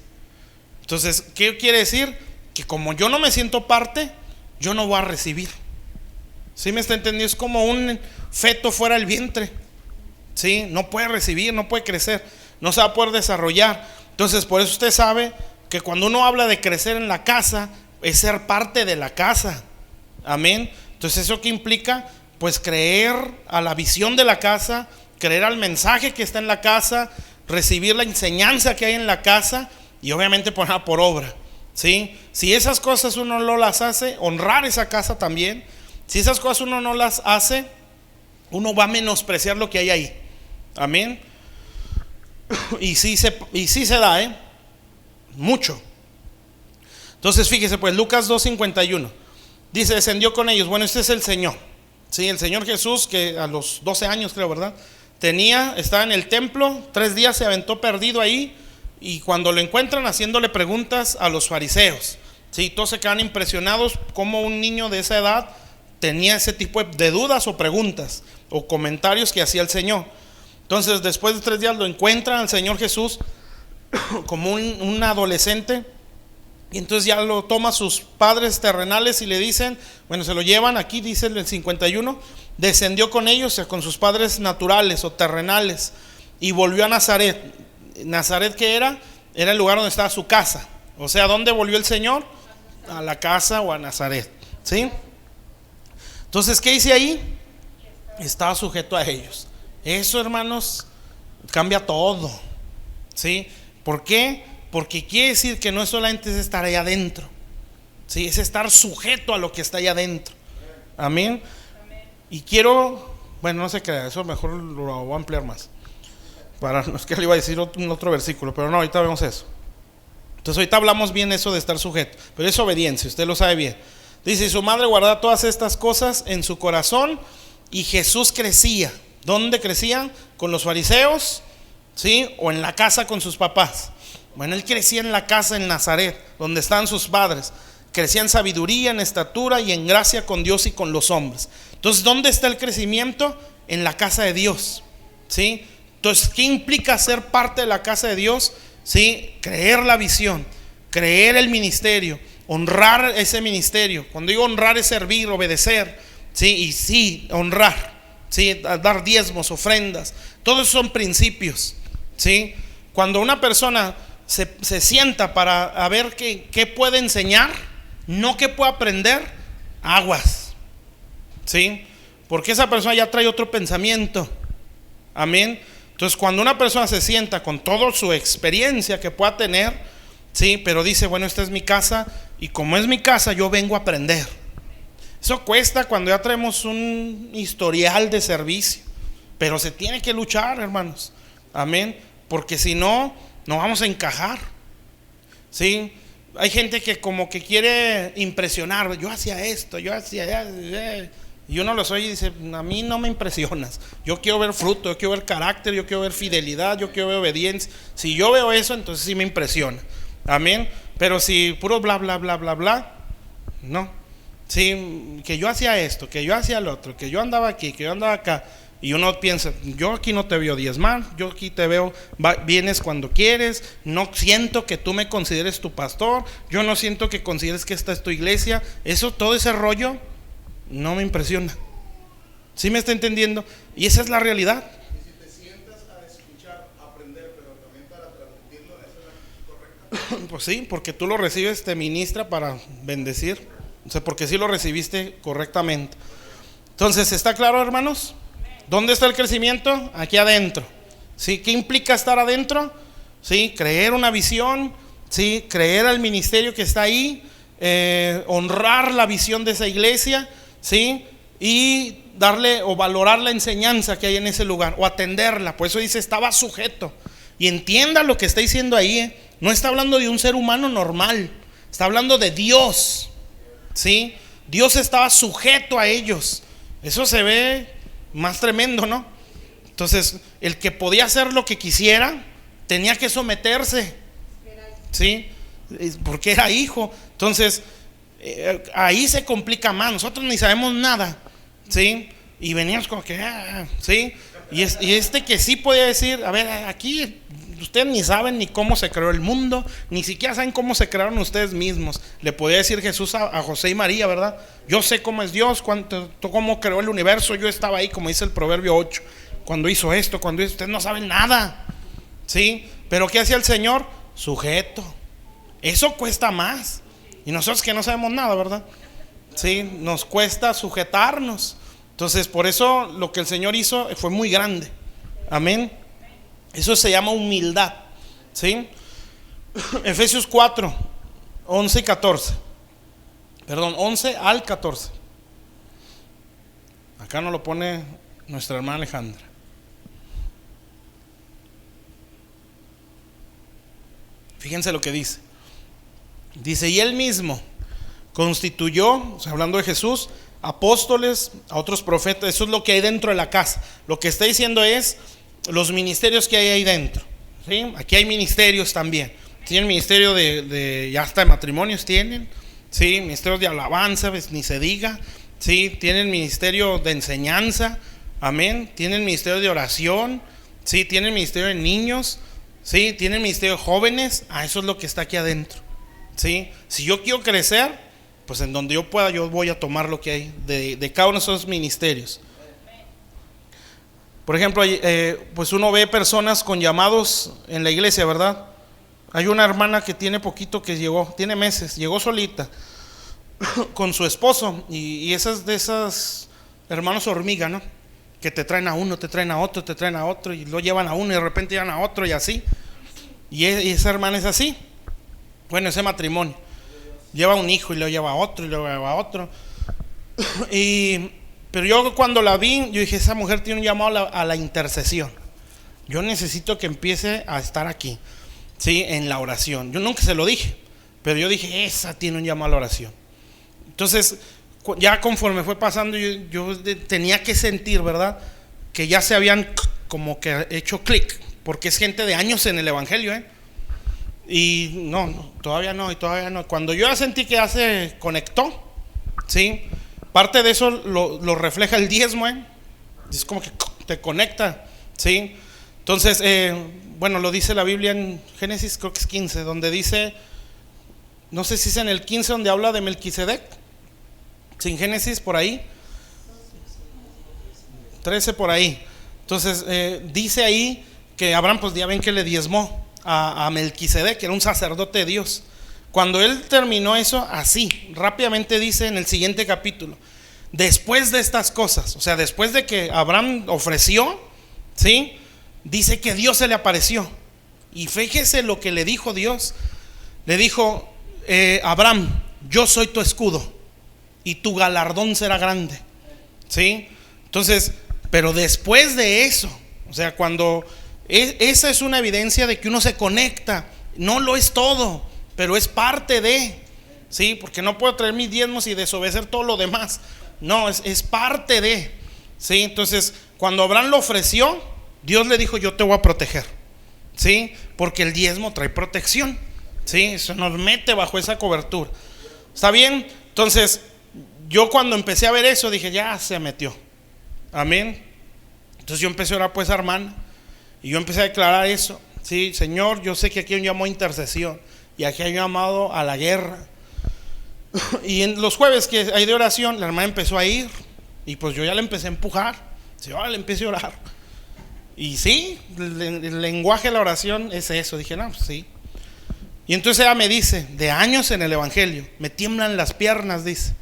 Entonces, ¿qué quiere decir? Que como yo no me siento parte, yo no voy a recibir. ¿Sí me está entendiendo? Es como un feto fuera del vientre, ¿sí? No puede recibir, no puede crecer, no se va a poder desarrollar. Entonces, por eso usted sabe que cuando uno habla de crecer en la casa, es ser parte de la casa. Amén. Entonces, ¿eso qué implica? Pues creer a la visión de la casa, creer al mensaje que está en la casa, recibir la enseñanza que hay en la casa y obviamente ponerla por obra, ¿sí? Si esas cosas uno no las hace, honrar esa casa también. Si esas cosas uno no las hace, uno va a menospreciar lo que hay ahí. Amén. Y sí se da, mucho. Entonces fíjese pues, Lucas 2:51 dice, descendió con ellos. Bueno, este es el Señor, ¿sí? El Señor Jesús, que a los 12 años creo, ¿verdad?, estaba en el templo, 3 días se aventó perdido ahí. Y cuando lo encuentran haciéndole preguntas a los fariseos, ¿sí?, todos se quedan impresionados como un niño de esa edad tenía ese tipo de dudas o preguntas o comentarios que hacía el Señor. Entonces después de 3 días lo encuentran al Señor Jesús como un adolescente, y entonces ya lo toma sus padres terrenales y le dicen, bueno, se lo llevan. Aquí dice el 51, descendió con ellos, o sea, con sus padres naturales o terrenales, y volvió a Nazaret. Nazaret, ¿qué era? Era el lugar donde estaba su casa. O sea, ¿dónde volvió el Señor? A la casa o a Nazaret, ¿sí? Entonces, ¿qué dice ahí? Estaba sujeto a ellos. Eso, hermanos, cambia todo, ¿sí? ¿Por qué? Porque quiere decir que no es solamente es estar allá adentro, ¿sí? Es estar sujeto a lo que está allá adentro. Amén. Y quiero, bueno, no se crea, eso mejor lo voy a ampliar más. No es que le iba a decir otro versículo, pero no, ahorita vemos eso. Entonces ahorita hablamos bien eso de estar sujeto, pero es obediencia, usted lo sabe bien. Dice, y su madre guardaba todas estas cosas en su corazón, y Jesús crecía. ¿Dónde crecía? Con los fariseos, ¿sí? O en la casa con sus papás. Bueno, él crecía en la casa en Nazaret, donde estaban sus padres. Crecía en sabiduría, en estatura y en gracia con Dios y con los hombres. Entonces, ¿dónde está el crecimiento? En la casa de Dios, ¿sí? Entonces, ¿qué implica ser parte de la casa de Dios? ¿Sí? Creer la visión, creer el ministerio, honrar ese ministerio. Cuando digo honrar es servir, obedecer, ¿sí? Y sí, honrar, ¿sí? Dar diezmos, ofrendas. Todos son principios, ¿sí? Cuando una persona se sienta para ver qué puede enseñar, no qué puede aprender, aguas, ¿sí? Porque esa persona ya trae otro pensamiento. Amén. Entonces, cuando una persona se sienta con toda su experiencia que pueda tener, sí, pero dice, bueno, esta es mi casa, y como es mi casa, yo vengo a aprender. Eso cuesta cuando ya traemos un historial de servicio, pero se tiene que luchar, hermanos. Amén. Porque si no, no vamos a encajar, ¿sí? Hay gente que como que quiere impresionar. Yo hacía esto, yo hacía allá. Y uno los oye y dice, a mí no me impresionas. Yo quiero ver fruto, yo quiero ver carácter, yo quiero ver fidelidad, yo quiero ver obediencia. Si yo veo eso, entonces sí me impresiona. Amén. Pero si puro bla, bla, bla, bla, bla, no. Sí, que yo hacía esto, que yo hacía lo otro, que yo andaba aquí, que yo andaba acá. Y uno piensa, yo aquí no te veo diezmar, yo aquí te veo, vienes cuando quieres, no siento que tú me consideres tu pastor, yo no siento que consideres que esta es tu iglesia. Eso, todo ese rollo no me impresiona. ¿Sí me está entendiendo? Y esa es la realidad. Y si te sientas a escuchar, aprender, pero también para transmitirlo, esa es la actitud correcta. Pues sí, porque tú lo recibes, te ministra para bendecir. O sea, porque sí lo recibiste correctamente. Entonces, ¿está claro, hermanos? ¿Dónde está el crecimiento? Aquí adentro. ¿Sí? ¿Qué implica estar adentro? ¿Sí? Creer una visión, ¿sí? Creer al ministerio que está ahí, honrar la visión de esa iglesia, ¿sí? Y darle o valorar la enseñanza que hay en ese lugar, o atenderla. Por eso dice, estaba sujeto. Y entienda lo que está diciendo ahí, no está hablando de un ser humano normal, está hablando de Dios, ¿sí? Dios estaba sujeto a ellos. Eso se ve más tremendo, ¿no? Entonces, el que podía hacer lo que quisiera tenía que someterse, ¿sí? Porque era hijo. Entonces, ahí se complica más. Nosotros ni sabemos nada, ¿sí? Y veníamos como que, ¿sí? Y este que sí podía decir, a ver, aquí ustedes ni saben ni cómo se creó el mundo, ni siquiera saben cómo se crearon ustedes mismos. Le podía decir Jesús a José y María, ¿verdad? Yo sé cómo es Dios, cómo creó el universo. Yo estaba ahí, como dice el Proverbio 8, cuando hizo esto, cuando hizo. Ustedes no saben nada, ¿sí? Pero ¿qué hacía el Señor? Sujeto. Eso cuesta más. Y nosotros que no sabemos nada, ¿verdad? Sí, nos cuesta sujetarnos. Entonces, por eso lo que el Señor hizo fue muy grande. Amén. Eso se llama humildad, ¿sí? Efesios 4, 11 y 14. Perdón, 11 al 14. Acá nos lo pone nuestra hermana Alejandra. Fíjense lo que dice. Dice, y él mismo constituyó, o sea, hablando de Jesús, apóstoles, a otros profetas. Eso es lo que hay dentro de la casa. Lo que está diciendo es los ministerios que hay ahí dentro, ¿sí? Aquí hay ministerios también. Tienen ministerio de ya hasta de matrimonios tienen, ¿sí? Ministerios de alabanza, pues, ni se diga, ¿sí? Tienen ministerio de enseñanza, amén. Tienen ministerio de oración, ¿sí? Tienen ministerio de niños, ¿sí? Tienen ministerio de jóvenes. Eso es lo que está aquí adentro, ¿sí? Si yo quiero crecer, pues en donde yo pueda, yo voy a tomar lo que hay de cada uno de esos ministerios. Por ejemplo, pues uno ve personas con llamados en la iglesia, ¿verdad? Hay una hermana que tiene poquito que llegó, tiene meses, llegó solita con su esposo, y esas de esas hermanos hormiga, ¿no? Que te traen a uno, te traen a otro, te traen a otro, y lo llevan a uno y de repente llevan a otro y así. Y esa hermana es así. Bueno, ese matrimonio lleva un hijo y lo lleva a otro y lo lleva a otro. Pero yo cuando la vi, yo dije, esa mujer tiene un llamado a la intercesión. Yo necesito que empiece a estar aquí, ¿sí? En la oración. Yo nunca se lo dije, pero yo dije, esa tiene un llamado a la oración. Entonces, ya conforme fue pasando, yo tenía que sentir, ¿verdad? Que ya se habían como que hecho clic, porque es gente de años en el evangelio, Y todavía no. Cuando yo ya sentí que ya se conectó, ¿sí? Parte de eso lo refleja el diezmo, Es como que te conecta, ¿sí? Entonces, bueno, lo dice la Biblia en Génesis, creo que es 15, donde dice, no sé si es en el 15 donde habla de Melquisedec, sin Génesis por ahí, 13 por ahí. Entonces, dice ahí que Abraham, pues ya ven que le diezmó a Melquisedec, que era un sacerdote de Dios. Cuando él terminó eso, así, rápidamente dice en el siguiente capítulo, después de estas cosas, o sea, después de que Abraham ofreció, ¿sí? Dice que Dios se le apareció. Y fíjese lo que le dijo Dios. Le dijo, Abraham, yo soy tu escudo y tu galardón será grande, ¿sí? Entonces, pero después de eso, o sea, cuando esa es una evidencia de que uno se conecta. No lo es todo, pero es parte de, ¿sí? Porque no puedo traer mis diezmos y desobedecer todo lo demás. No, es parte de, ¿sí? Entonces, cuando Abraham lo ofreció, Dios le dijo, yo te voy a proteger, ¿sí? Porque el diezmo trae protección, ¿sí? Se nos mete bajo esa cobertura. ¿Está bien? Entonces, yo cuando empecé a ver eso, dije, ya se metió. Amén. Entonces yo empecé a orar por esa hermana, y yo empecé a declarar eso. Sí, Señor, yo sé que aquí hay un llamado a intercesión, y aquí hay un llamado a la guerra. Y en los jueves que hay de oración, la hermana empezó a ir, y pues yo ya le empecé a empujar. Sí, ahora le empecé a orar. Y sí, el lenguaje de la oración es eso. Dije, no, pues sí. Y entonces ella me dice, de años en el evangelio, me tiemblan las piernas, dice,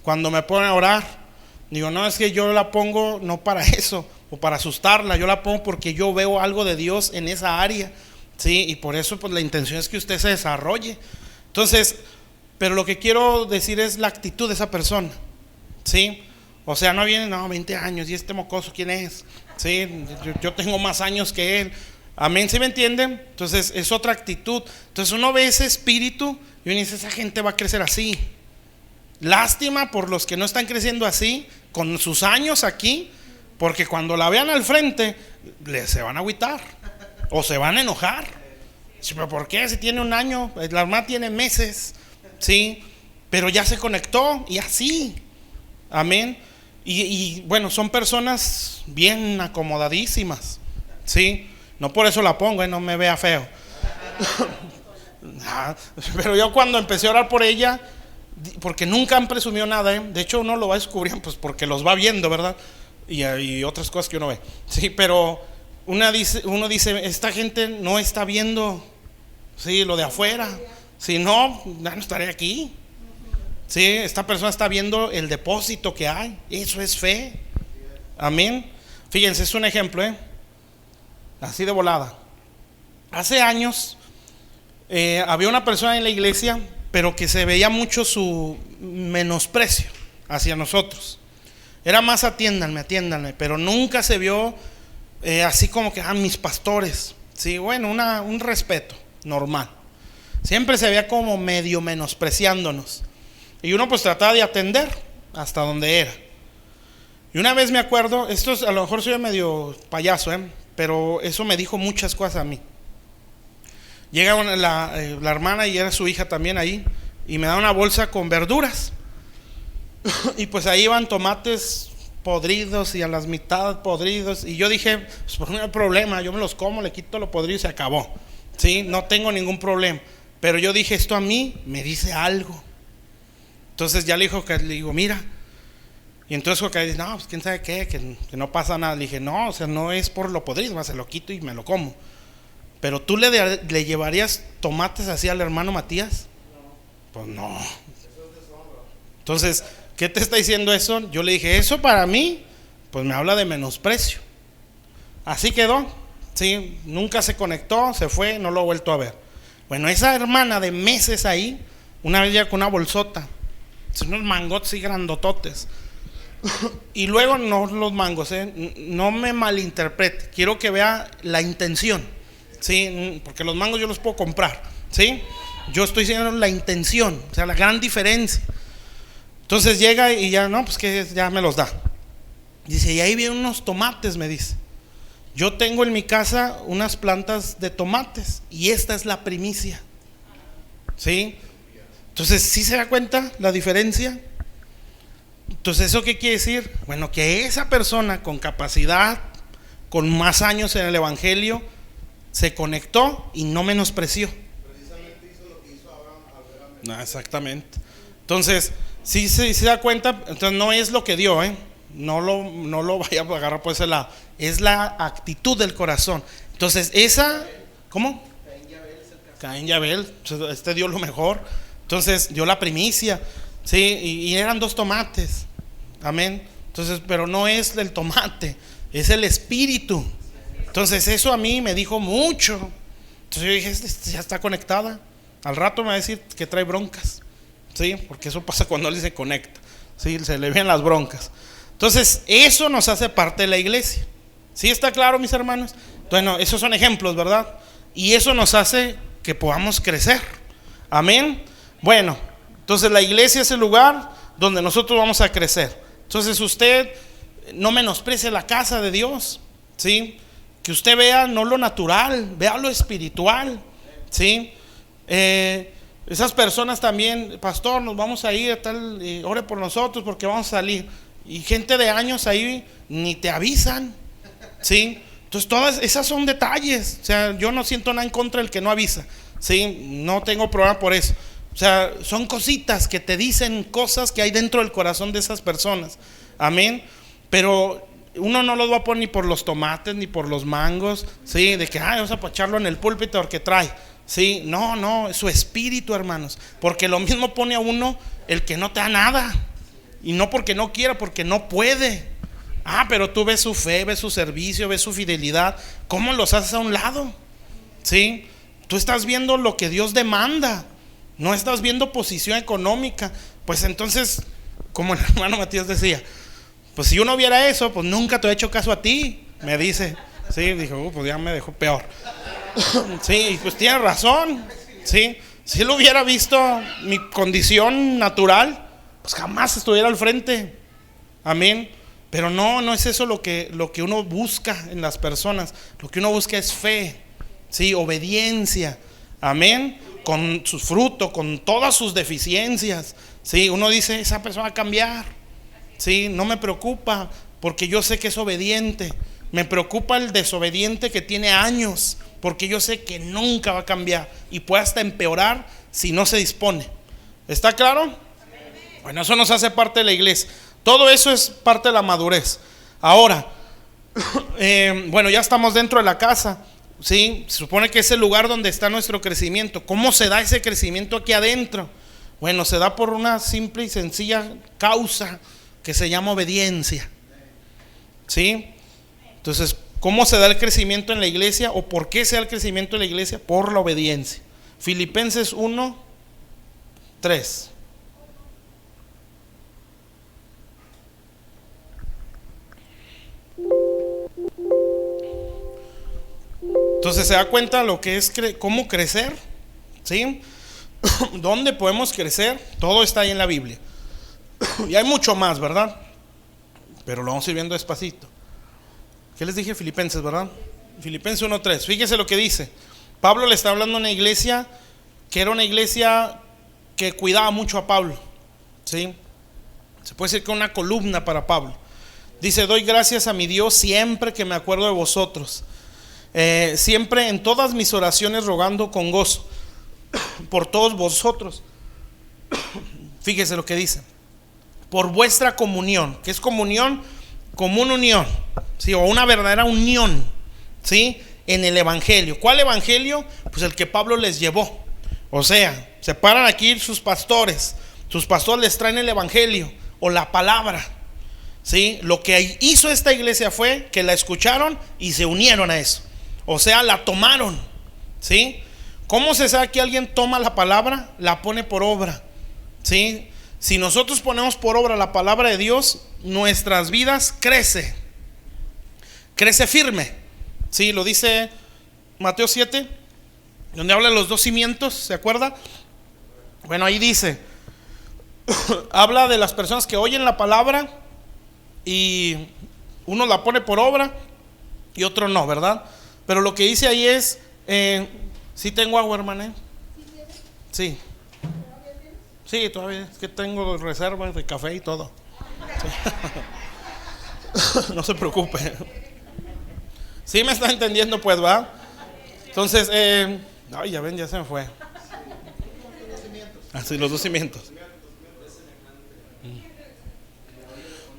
cuando me ponen a orar. Digo, no, es que yo la pongo no para eso, o para asustarla, yo la pongo porque yo veo algo de Dios en esa área, ¿sí? Y por eso pues la intención es que usted se desarrolle. Entonces, pero lo que quiero decir es la actitud de esa persona, ¿sí? O sea, no viene, 20 años, y este mocoso, ¿quién es? ¿Sí? Yo tengo más años que él. Amén, ¿sí me entienden? Entonces es otra actitud. Entonces uno ve ese espíritu y uno dice, esa gente va a crecer así. Lástima por los que no están creciendo así, con sus años aquí, porque cuando la vean al frente, se van a agüitar o se van a enojar. ¿Pero por qué? Si tiene un año, la hermana tiene meses, ¿sí? Pero ya se conectó y así. Amén. Y bueno, son personas bien acomodadísimas, ¿sí? No por eso la pongo, no me vea feo. Pero yo cuando empecé a orar por ella, porque nunca han presumido nada, de hecho uno lo va descubriendo pues porque los va viendo, ¿verdad? Y otras cosas que uno ve, sí, pero uno dice, esta gente no está viendo, sí, lo de afuera, si no, ya no estaré aquí. Sí, esta persona está viendo el depósito que hay. Eso es fe. Amén. Fíjense, es un ejemplo, así de volada. Hace años había una persona en la iglesia, pero que se veía mucho su menosprecio hacia nosotros. Era más atiéndanme, pero nunca se vio así como que mis pastores. Sí, bueno, un respeto normal. Siempre se veía como medio menospreciándonos. Y uno pues trataba de atender hasta donde era. Y una vez me acuerdo, esto es, a lo mejor soy medio payaso, pero eso me dijo muchas cosas a mí. Llega la hermana y era su hija también ahí, y me da una bolsa con verduras. Y pues ahí iban tomates podridos y a las mitad podridos. Y yo dije, pues por no hay problema, yo me los como, le quito lo podrido y se acabó. Sí, no tengo ningún problema. Pero yo dije, esto a mí me dice algo. Entonces ya le digo, mira. Y entonces Joaquín dice, no, pues quién sabe qué, que no pasa nada. Le dije, no, o sea, no es por lo podrido, se lo quito y me lo como. Pero tú le llevarías tomates así al hermano Matías. Pues no. Entonces, ¿qué te está diciendo eso? Yo le dije, eso para mí, pues me habla de menosprecio. Así quedó. Sí, nunca se conectó, se fue, no lo he vuelto a ver. Bueno, esa hermana de meses ahí, una vez ya con una bolsota, unos mangos así grandototes. Y luego no los mangos, no me malinterprete, quiero que vea la intención, ¿sí? Porque los mangos yo los puedo comprar, ¿sí? Yo estoy diciendo la intención, o sea, la gran diferencia. Entonces llega y ya, no, pues que ya me los da. Dice, y ahí vienen unos tomates, me dice. Yo tengo en mi casa unas plantas de tomates y esta es la primicia, ¿sí? Entonces, ¿sí se da cuenta la diferencia? Entonces, ¿eso qué quiere decir? Bueno, que esa persona con capacidad, con más años en el evangelio, se conectó y no menospreció. Precisamente hizo lo que hizo Abraham al ver a Melquisedec. No, exactamente. Entonces, si se da cuenta, entonces no es lo que dio, no lo vaya a agarrar por ese lado. Es la actitud del corazón. Entonces, esa, ¿cómo? Caín y Abel, este dio lo mejor. Entonces, dio la primicia, ¿sí? Y eran 2 tomates. Amén. Entonces, pero no es el tomate, es el espíritu. Entonces, eso a mí me dijo mucho. Entonces, yo dije, ya está conectada. Al rato me va a decir que trae broncas, ¿sí? Porque eso pasa cuando él se conecta, ¿sí? Se le ven las broncas. Entonces, eso nos hace parte de la iglesia. ¿Sí está claro, mis hermanos? Bueno, esos son ejemplos, ¿verdad? Y eso nos hace que podamos crecer. Amén. Bueno, entonces la iglesia es el lugar donde nosotros vamos a crecer. Entonces usted no menosprecie la casa de Dios, ¿sí? Que usted vea no lo natural, vea lo espiritual, ¿sí? Esas personas también, pastor, nos vamos a ir a tal, ore por nosotros porque vamos a salir. Y gente de años ahí ni te avisan, ¿sí? Entonces todas esas son detalles. O sea, yo no siento nada en contra del que no avisa, ¿sí? No tengo problema por eso. O sea, son cositas que te dicen cosas que hay dentro del corazón de esas personas. Amén. Pero uno no los va a poner ni por los tomates ni por los mangos, ¿sí? De que vamos a pacharlo en el púlpito porque trae, ¿sí? No, es su espíritu, hermanos. Porque lo mismo pone a uno el que no te da nada. Y no porque no quiera, porque no puede. Pero tú ves su fe, ves su servicio, ves su fidelidad. ¿Cómo los haces a un lado? ¿Sí? Tú estás viendo lo que Dios demanda. No estás viendo posición económica. Pues entonces, como el hermano Matías decía, pues si uno viera eso, pues nunca te he hecho caso a ti, me dice. Sí, dijo, pues ya me dejó peor. Sí, pues tiene razón. Sí, si él hubiera visto mi condición natural, pues jamás estuviera al frente. Amén. Pero no es eso lo que uno busca en las personas. Lo que uno busca es fe, ¿sí? Obediencia. Amén. Con sus frutos, con todas sus deficiencias, ¿sí? Uno dice, esa persona va a cambiar, ¿sí? No me preocupa porque yo sé que es obediente. Me preocupa el desobediente que tiene años, porque yo sé que nunca va a cambiar y puede hasta empeorar si no se dispone. ¿Está claro? Bueno, eso nos hace parte de la iglesia. Todo eso es parte de la madurez. Ahora, bueno, ya estamos dentro de la casa, ¿sí? Se supone que es el lugar donde está nuestro crecimiento. ¿Cómo se da ese crecimiento aquí adentro? Bueno, se da por una simple y sencilla causa que se llama obediencia, ¿sí? Entonces, ¿cómo se da el crecimiento en la iglesia? ¿O por qué se da el crecimiento en la iglesia? Por la obediencia. Filipenses 1:3. Entonces se da cuenta lo que es cómo crecer, ¿sí? ¿Dónde podemos crecer? Todo está ahí en la Biblia. Y hay mucho más, ¿verdad? Pero lo vamos a ir viendo despacito. ¿Qué les dije? Filipenses, ¿verdad? Filipenses 1:3. Fíjese lo que dice. Pablo le está hablando a una iglesia que era una iglesia que cuidaba mucho a Pablo, ¿sí? Se puede decir que una columna para Pablo. Dice: doy gracias a mi Dios siempre que me acuerdo de vosotros, siempre en todas mis oraciones rogando con gozo por todos vosotros. Fíjese lo que dice: por vuestra comunión. ¿Qué es comunión? Como una unión, ¿sí? O una verdadera unión, ¿sí? En el evangelio. ¿Cuál evangelio? Pues el que Pablo les llevó. O sea, se paran aquí sus pastores les traen el evangelio o la palabra, ¿sí? Lo que hizo esta iglesia fue que la escucharon y se unieron a eso. O sea, la tomaron, ¿sí? ¿Cómo se sabe que alguien toma la palabra? La pone por obra, ¿sí? Si nosotros ponemos por obra la palabra de Dios, nuestras vidas crece firme, ¿sí? Lo dice Mateo 7, donde habla de los 2 cimientos, ¿se acuerda? Bueno, ahí dice, habla de las personas que oyen la palabra y uno la pone por obra y otro no, ¿verdad? Pero lo que dice ahí es, ¿sí tengo agua, hermana? Sí. Sí, todavía es que tengo reservas de café y todo. Sí. No se preocupe. Sí me está entendiendo, pues, ¿va? Entonces, ay, ya ven, ya se me fue. Así, los 2 cimientos.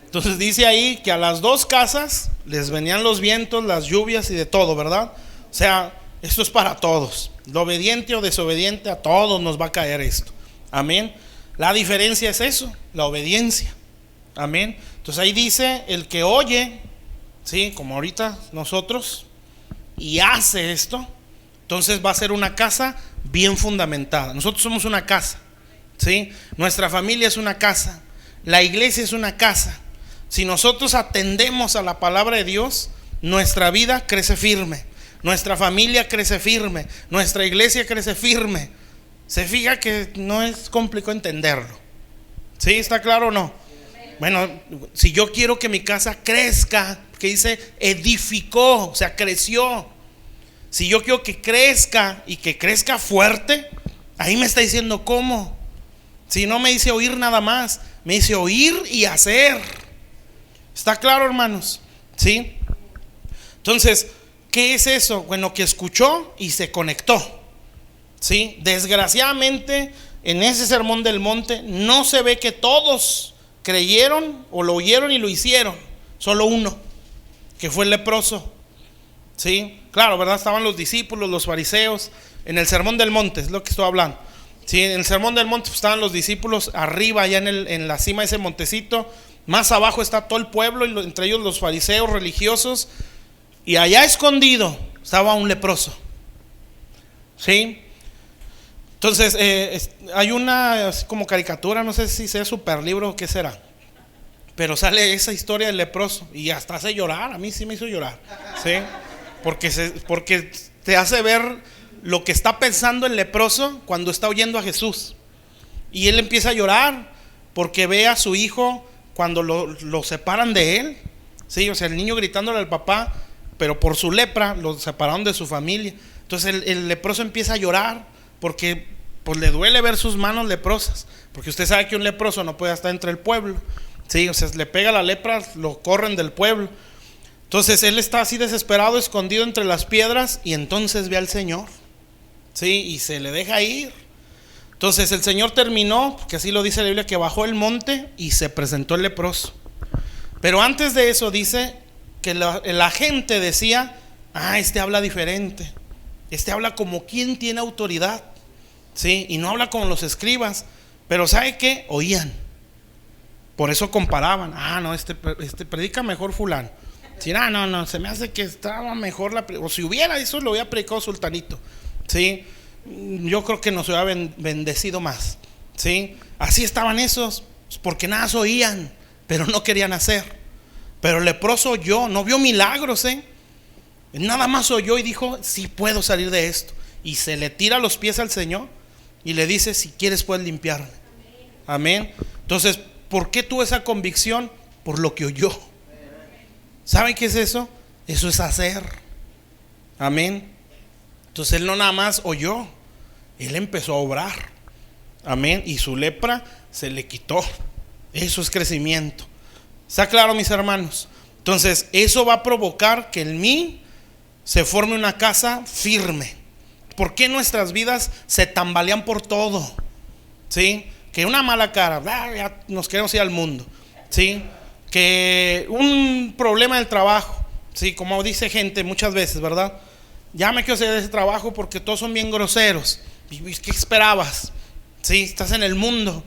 Entonces dice ahí que a las 2 casas les venían los vientos, las lluvias y de todo, ¿verdad? O sea, esto es para todos. Lo obediente o desobediente, a todos nos va a caer esto. Amén. La diferencia es eso, la obediencia. Amén. Entonces ahí dice, el que oye, ¿sí? Como ahorita nosotros, y hace esto, entonces va a ser una casa bien fundamentada. Nosotros somos una casa, ¿sí? Nuestra familia es una casa, la iglesia es una casa. Si nosotros atendemos a la palabra de Dios, nuestra vida crece firme, nuestra familia crece firme, nuestra iglesia crece firme. Se fija que no es complicado entenderlo. ¿Sí? ¿Está claro o no? Bueno, si yo quiero que mi casa crezca, que dice edificó, o sea, creció. Si yo quiero que crezca y que crezca fuerte, ahí me está diciendo cómo. Si no me dice oír nada más, me dice oír y hacer. ¿Está claro, hermanos? ¿Sí? Entonces, ¿qué es eso? Bueno, que escuchó y se conectó. ¿Sí? Desgraciadamente, en ese sermón del monte no se ve que todos creyeron o lo oyeron y lo hicieron. Solo uno, que fue el leproso. ¿Sí? Claro, ¿verdad? Estaban los discípulos, los fariseos. En el sermón del monte es lo que estoy hablando. ¿Sí? En el sermón del monte pues, estaban los discípulos arriba, allá en la cima de ese montecito. Más abajo está todo el pueblo, y entre ellos los fariseos religiosos. Y allá escondido estaba un leproso. ¿Sí? Entonces, hay una como caricatura, no sé si sea super libro o qué será, pero sale esa historia del leproso y hasta hace llorar. A mí sí me hizo llorar, ¿sí? Porque te hace ver lo que está pensando el leproso cuando está oyendo a Jesús. Y él empieza a llorar porque ve a su hijo cuando lo separan de él, ¿sí? O sea, el niño gritándole al papá, pero por su lepra lo separaron de su familia. Entonces el leproso empieza a llorar porque pues le duele ver sus manos leprosas, porque usted sabe que un leproso no puede estar entre el pueblo, ¿sí? O sea, le pega la lepra, lo corren del pueblo. Entonces él está así desesperado, escondido entre las piedras, y entonces ve al Señor, ¿sí? Y se le deja ir. Entonces el Señor terminó, que así lo dice la Biblia, que bajó el monte y se presentó el leproso. Pero antes de eso dice que la gente decía: este habla diferente, este habla como quien tiene autoridad, ¿sí? Y no habla como los escribas. Pero ¿sabe qué? Oían. Por eso comparaban. No, este predica mejor fulano. Sí, no, se me hace que estaba mejor o si hubiera eso lo hubiera predicado sultanito, ¿sí? Yo creo que nos hubiera bendecido más, ¿sí? Así estaban esos, porque nada oían, pero no querían hacer. Pero el leproso oyó, no vio milagros, nada más oyó y dijo: sí puedo salir de esto. Y se le tira a los pies al Señor y le dice: si quieres puedes limpiarme. Amén. Entonces, ¿por qué tuvo esa convicción? Por lo que oyó. ¿Saben qué es eso? Eso es hacer. Amén. Entonces él no nada más oyó, él empezó a obrar. Amén. Y su lepra se le quitó. Eso es crecimiento. ¿Está claro, mis hermanos? Entonces, eso va a provocar que en mí se forme una casa firme. ¿Por qué nuestras vidas se tambalean por todo? ¿Sí? Que una mala cara, ya nos queremos ir al mundo. ¿Sí? Que un problema del trabajo, ¿sí? Como dice gente muchas veces, ¿verdad? Ya me quiero salir de ese trabajo porque todos son bien groseros. ¿Y qué esperabas? ¿Sí? Estás en el mundo.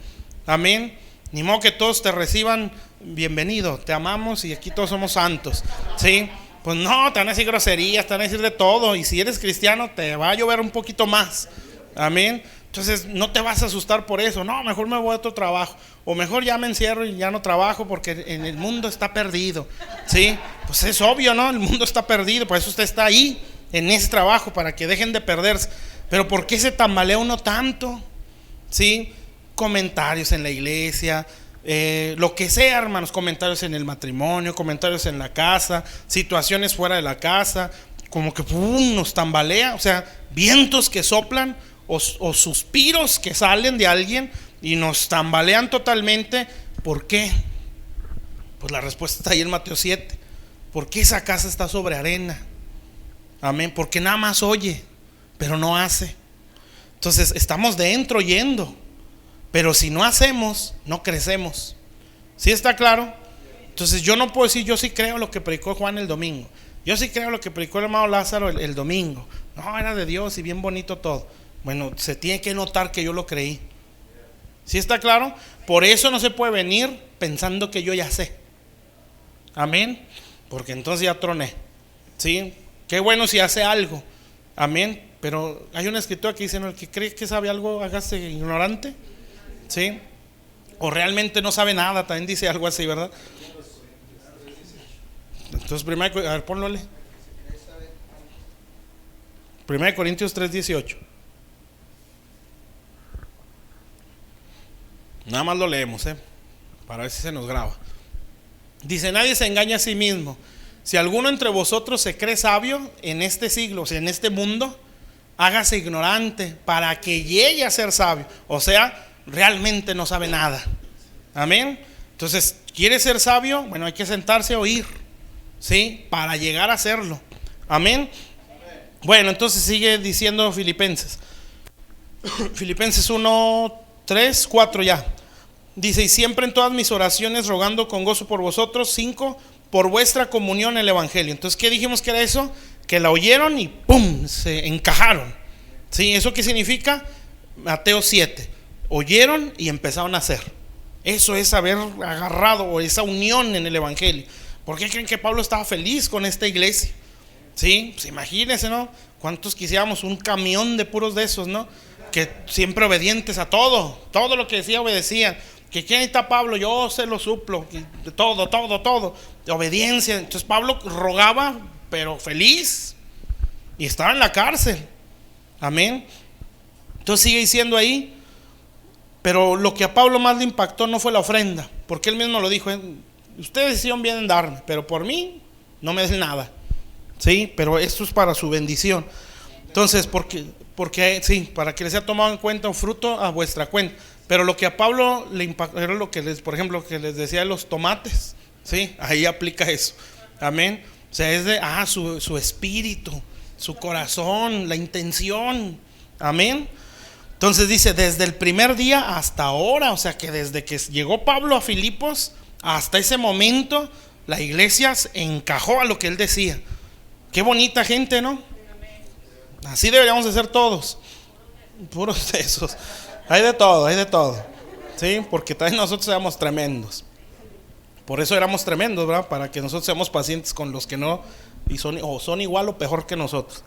Amén. Ni modo que todos te reciban bienvenido, te amamos y aquí todos somos santos. ¿Sí? Pues no, te van a decir groserías, te van a decir de todo. Y si eres cristiano te va a llover un poquito más. Amén. Entonces no te vas a asustar por eso. No, mejor me voy a otro trabajo. O mejor ya me encierro y ya no trabajo porque en el mundo está perdido. ¿Sí? Pues es obvio, ¿no? El mundo está perdido. Por eso usted está ahí, en ese trabajo, para que dejen de perderse. Pero ¿por qué se tambalea uno tanto? ¿Sí? Comentarios en la iglesia, lo que sea, hermanos. Comentarios en el matrimonio, comentarios en la casa, situaciones fuera de la casa. Como que nos tambalea. O sea, vientos que soplan o suspiros que salen de alguien y nos tambalean totalmente. ¿Por qué? Pues la respuesta está ahí en Mateo 7. ¿Por qué esa casa está sobre arena? Amén. Porque nada más oye, pero no hace. Entonces estamos dentro oyendo, pero si no hacemos, no crecemos. ¿Sí está claro? Entonces yo no puedo decir, yo sí creo lo que predicó Juan el domingo, yo sí creo lo que predicó el hermano Lázaro el domingo. No, era de Dios y bien bonito todo. Bueno, se tiene que notar que yo lo creí. ¿Sí está claro? Por eso no se puede venir pensando que yo ya sé. Amén. Porque entonces ya troné. ¿Sí? Qué bueno si hace algo. Amén. Pero hay una escritura que dice, ¿no? El que cree que sabe algo, hágase ignorante. ¿Sí? O realmente no sabe nada, también dice algo así, ¿verdad? Entonces, primero, a ver, ponlole. 1 Corintios 3:18. Nada más lo leemos, para ver si se nos graba. Dice, nadie se engaña a sí mismo. Si alguno entre vosotros se cree sabio en este siglo, o sea, en este mundo, hágase ignorante para que llegue a ser sabio. O sea, realmente no sabe nada. Amén. Entonces, ¿quiere ser sabio? Bueno, hay que sentarse a oír, ¿sí? Para llegar a hacerlo. Amén. Bueno, entonces sigue diciendo Filipenses. Filipenses 1, 3, 4 ya. Dice, y siempre en todas mis oraciones rogando con gozo por vosotros. 5, por vuestra comunión en el evangelio. Entonces, ¿qué dijimos que era eso? Que la oyeron y ¡pum! Se encajaron. ¿Sí? ¿Eso qué significa? Mateo 7. Oyeron y empezaron a hacer. Eso es haber agarrado esa unión en el evangelio. ¿Por qué creen que Pablo estaba feliz con esta iglesia? ¿Sí? Pues imagínense, ¿no? ¿Cuántos quisiéramos un camión de puros de esos, ¿no? Que siempre obedientes a todo lo que decía obedecían. Que quién está Pablo, yo se lo suplo. Todo. Obediencia. Entonces Pablo rogaba, pero feliz. Y estaba en la cárcel. Amén. Entonces sigue diciendo ahí. Pero lo que a Pablo más le impactó no fue la ofrenda, porque él mismo lo dijo, ustedes hicieron bien en darme, pero por mí no me den nada. Sí, pero esto es para su bendición. Entonces, porque sí, para que les sea tomado en cuenta un fruto a vuestra cuenta. Pero lo que a Pablo le impactó era lo que por ejemplo, que les decía de los tomates. Sí, ahí aplica eso. Amén. O sea, es de su espíritu, su corazón, la intención. Amén. Entonces dice, desde el primer día hasta ahora, o sea que desde que llegó Pablo a Filipos hasta ese momento, la iglesia encajó a lo que él decía. Qué bonita gente, ¿no? Así deberíamos de ser todos. Puros de esos. Hay de todo. ¿Sí? Porque también nosotros éramos tremendos. Por eso éramos tremendos, ¿verdad? Para que nosotros seamos pacientes con los que no y son igual o peor que nosotros.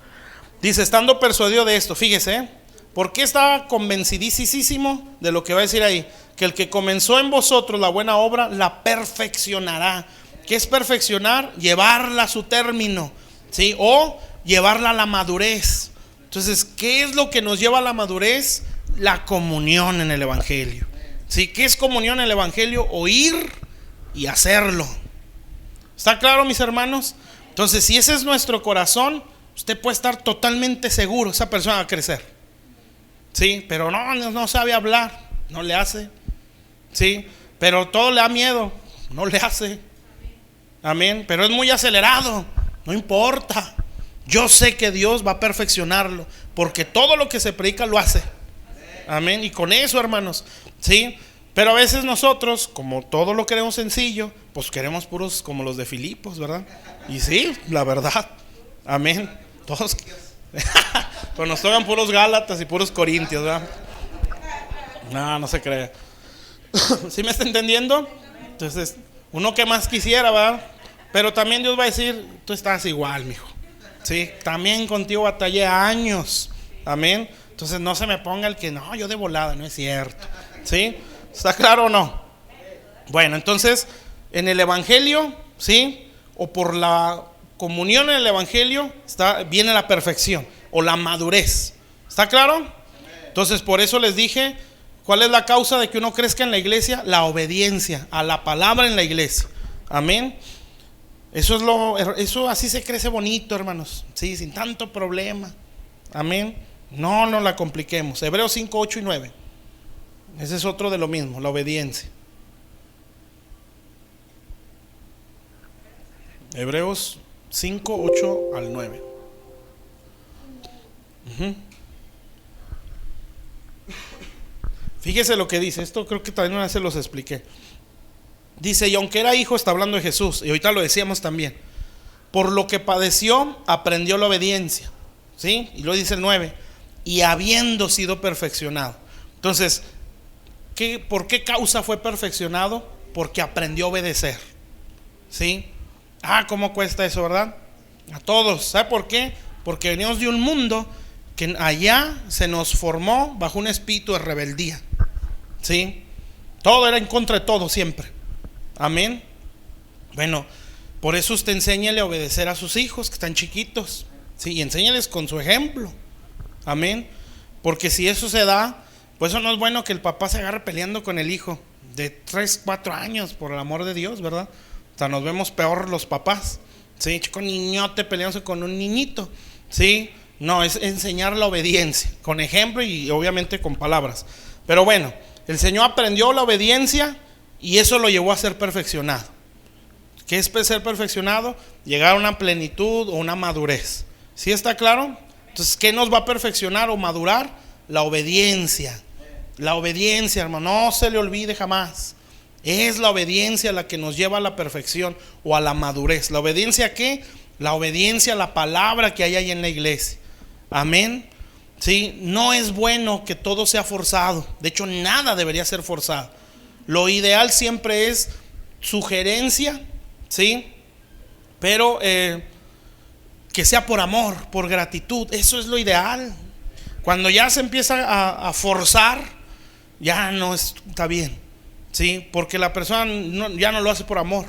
Dice, estando persuadido de esto, fíjese, ¿por qué estaba convencidísimo de lo que va a decir ahí? Que el que comenzó en vosotros la buena obra la perfeccionará. ¿Qué es perfeccionar? Llevarla a su término, ¿sí? O llevarla a la madurez. Entonces, ¿qué es lo que nos lleva a la madurez? La comunión en el evangelio. ¿Sí? ¿Qué es comunión en el evangelio? Oír y hacerlo. ¿Está claro, mis hermanos? Entonces, si ese es nuestro corazón, usted puede estar totalmente seguro, esa persona va a crecer. Sí, pero no sabe hablar, no le hace. Sí, pero todo le da miedo, no le hace. Amén. Pero es muy acelerado, no importa. Yo sé que Dios va a perfeccionarlo, porque todo lo que se predica lo hace. Amén. Y con eso, hermanos, sí. Pero a veces nosotros, como todo lo queremos sencillo, pues queremos puros como los de Filipos, ¿verdad? Y sí, la verdad. Amén. Todos pues nos tocan puros Gálatas y puros Corintios, ¿verdad? No se cree. ¿Sí me está entendiendo? Entonces, uno que más quisiera, ¿verdad? Pero también Dios va a decir, tú estás igual, mijo. Sí, también contigo batallé años. Amén. Entonces no se me ponga el que no, yo de volada, no es cierto. ¿Sí? ¿Está claro o no? Bueno, entonces en el Evangelio, ¿sí? O por la comunión en el Evangelio viene la perfección o la madurez. ¿Está claro? Entonces por eso les dije, ¿cuál es la causa de que uno crezca en la iglesia? La obediencia a la palabra en la iglesia. Amén. Eso así se crece bonito, hermanos. Sí, sin tanto problema. Amén. No nos la compliquemos. Hebreos 5, 8 y 9. Ese es otro de lo mismo, la obediencia. Hebreos 5, 8 al 9. Fíjese lo que dice. Esto creo que también una vez se los expliqué. Dice, y aunque era hijo, está hablando de Jesús, y ahorita lo decíamos también, por lo que padeció, aprendió la obediencia. ¿Sí? Y lo dice el 9. Y habiendo sido perfeccionado. Entonces, ¿por qué causa fue perfeccionado? Porque aprendió a obedecer. ¿Sí? ¿Cómo cuesta eso, verdad? A todos. ¿Sabe por qué? Porque venimos de un mundo que allá se nos formó bajo un espíritu de rebeldía. ¿Sí? Todo era en contra de todo siempre. Amén. Bueno, por eso usted enséñale a obedecer a sus hijos que están chiquitos. Sí, y enséñales con su ejemplo. Amén. Porque si eso se da, pues eso no es bueno que el papá se agarre peleando con el hijo de 3, 4 años, por el amor de Dios, ¿verdad? O sea, nos vemos peor los papás. Sí, chico niñote peleándose con un niñito. Sí, no, es enseñar la obediencia con ejemplo y obviamente con palabras. Pero bueno, el Señor aprendió la obediencia y eso lo llevó a ser perfeccionado. ¿Qué es ser perfeccionado? Llegar a una plenitud o una madurez. ¿Sí está claro? Entonces, ¿qué nos va a perfeccionar o madurar? La obediencia. La obediencia, hermano, no se le olvide jamás. Es la obediencia la que nos lleva a la perfección o a la madurez. ¿La obediencia a qué? La obediencia a la palabra que hay ahí en la iglesia. Amén. Sí, no es bueno que todo sea forzado. De hecho, nada debería ser forzado. Lo ideal siempre es sugerencia, ¿sí? Pero que sea por amor, por gratitud. Eso es lo ideal. Cuando ya se empieza a forzar, ya no está bien, ¿sí? Porque la persona ya no lo hace por amor.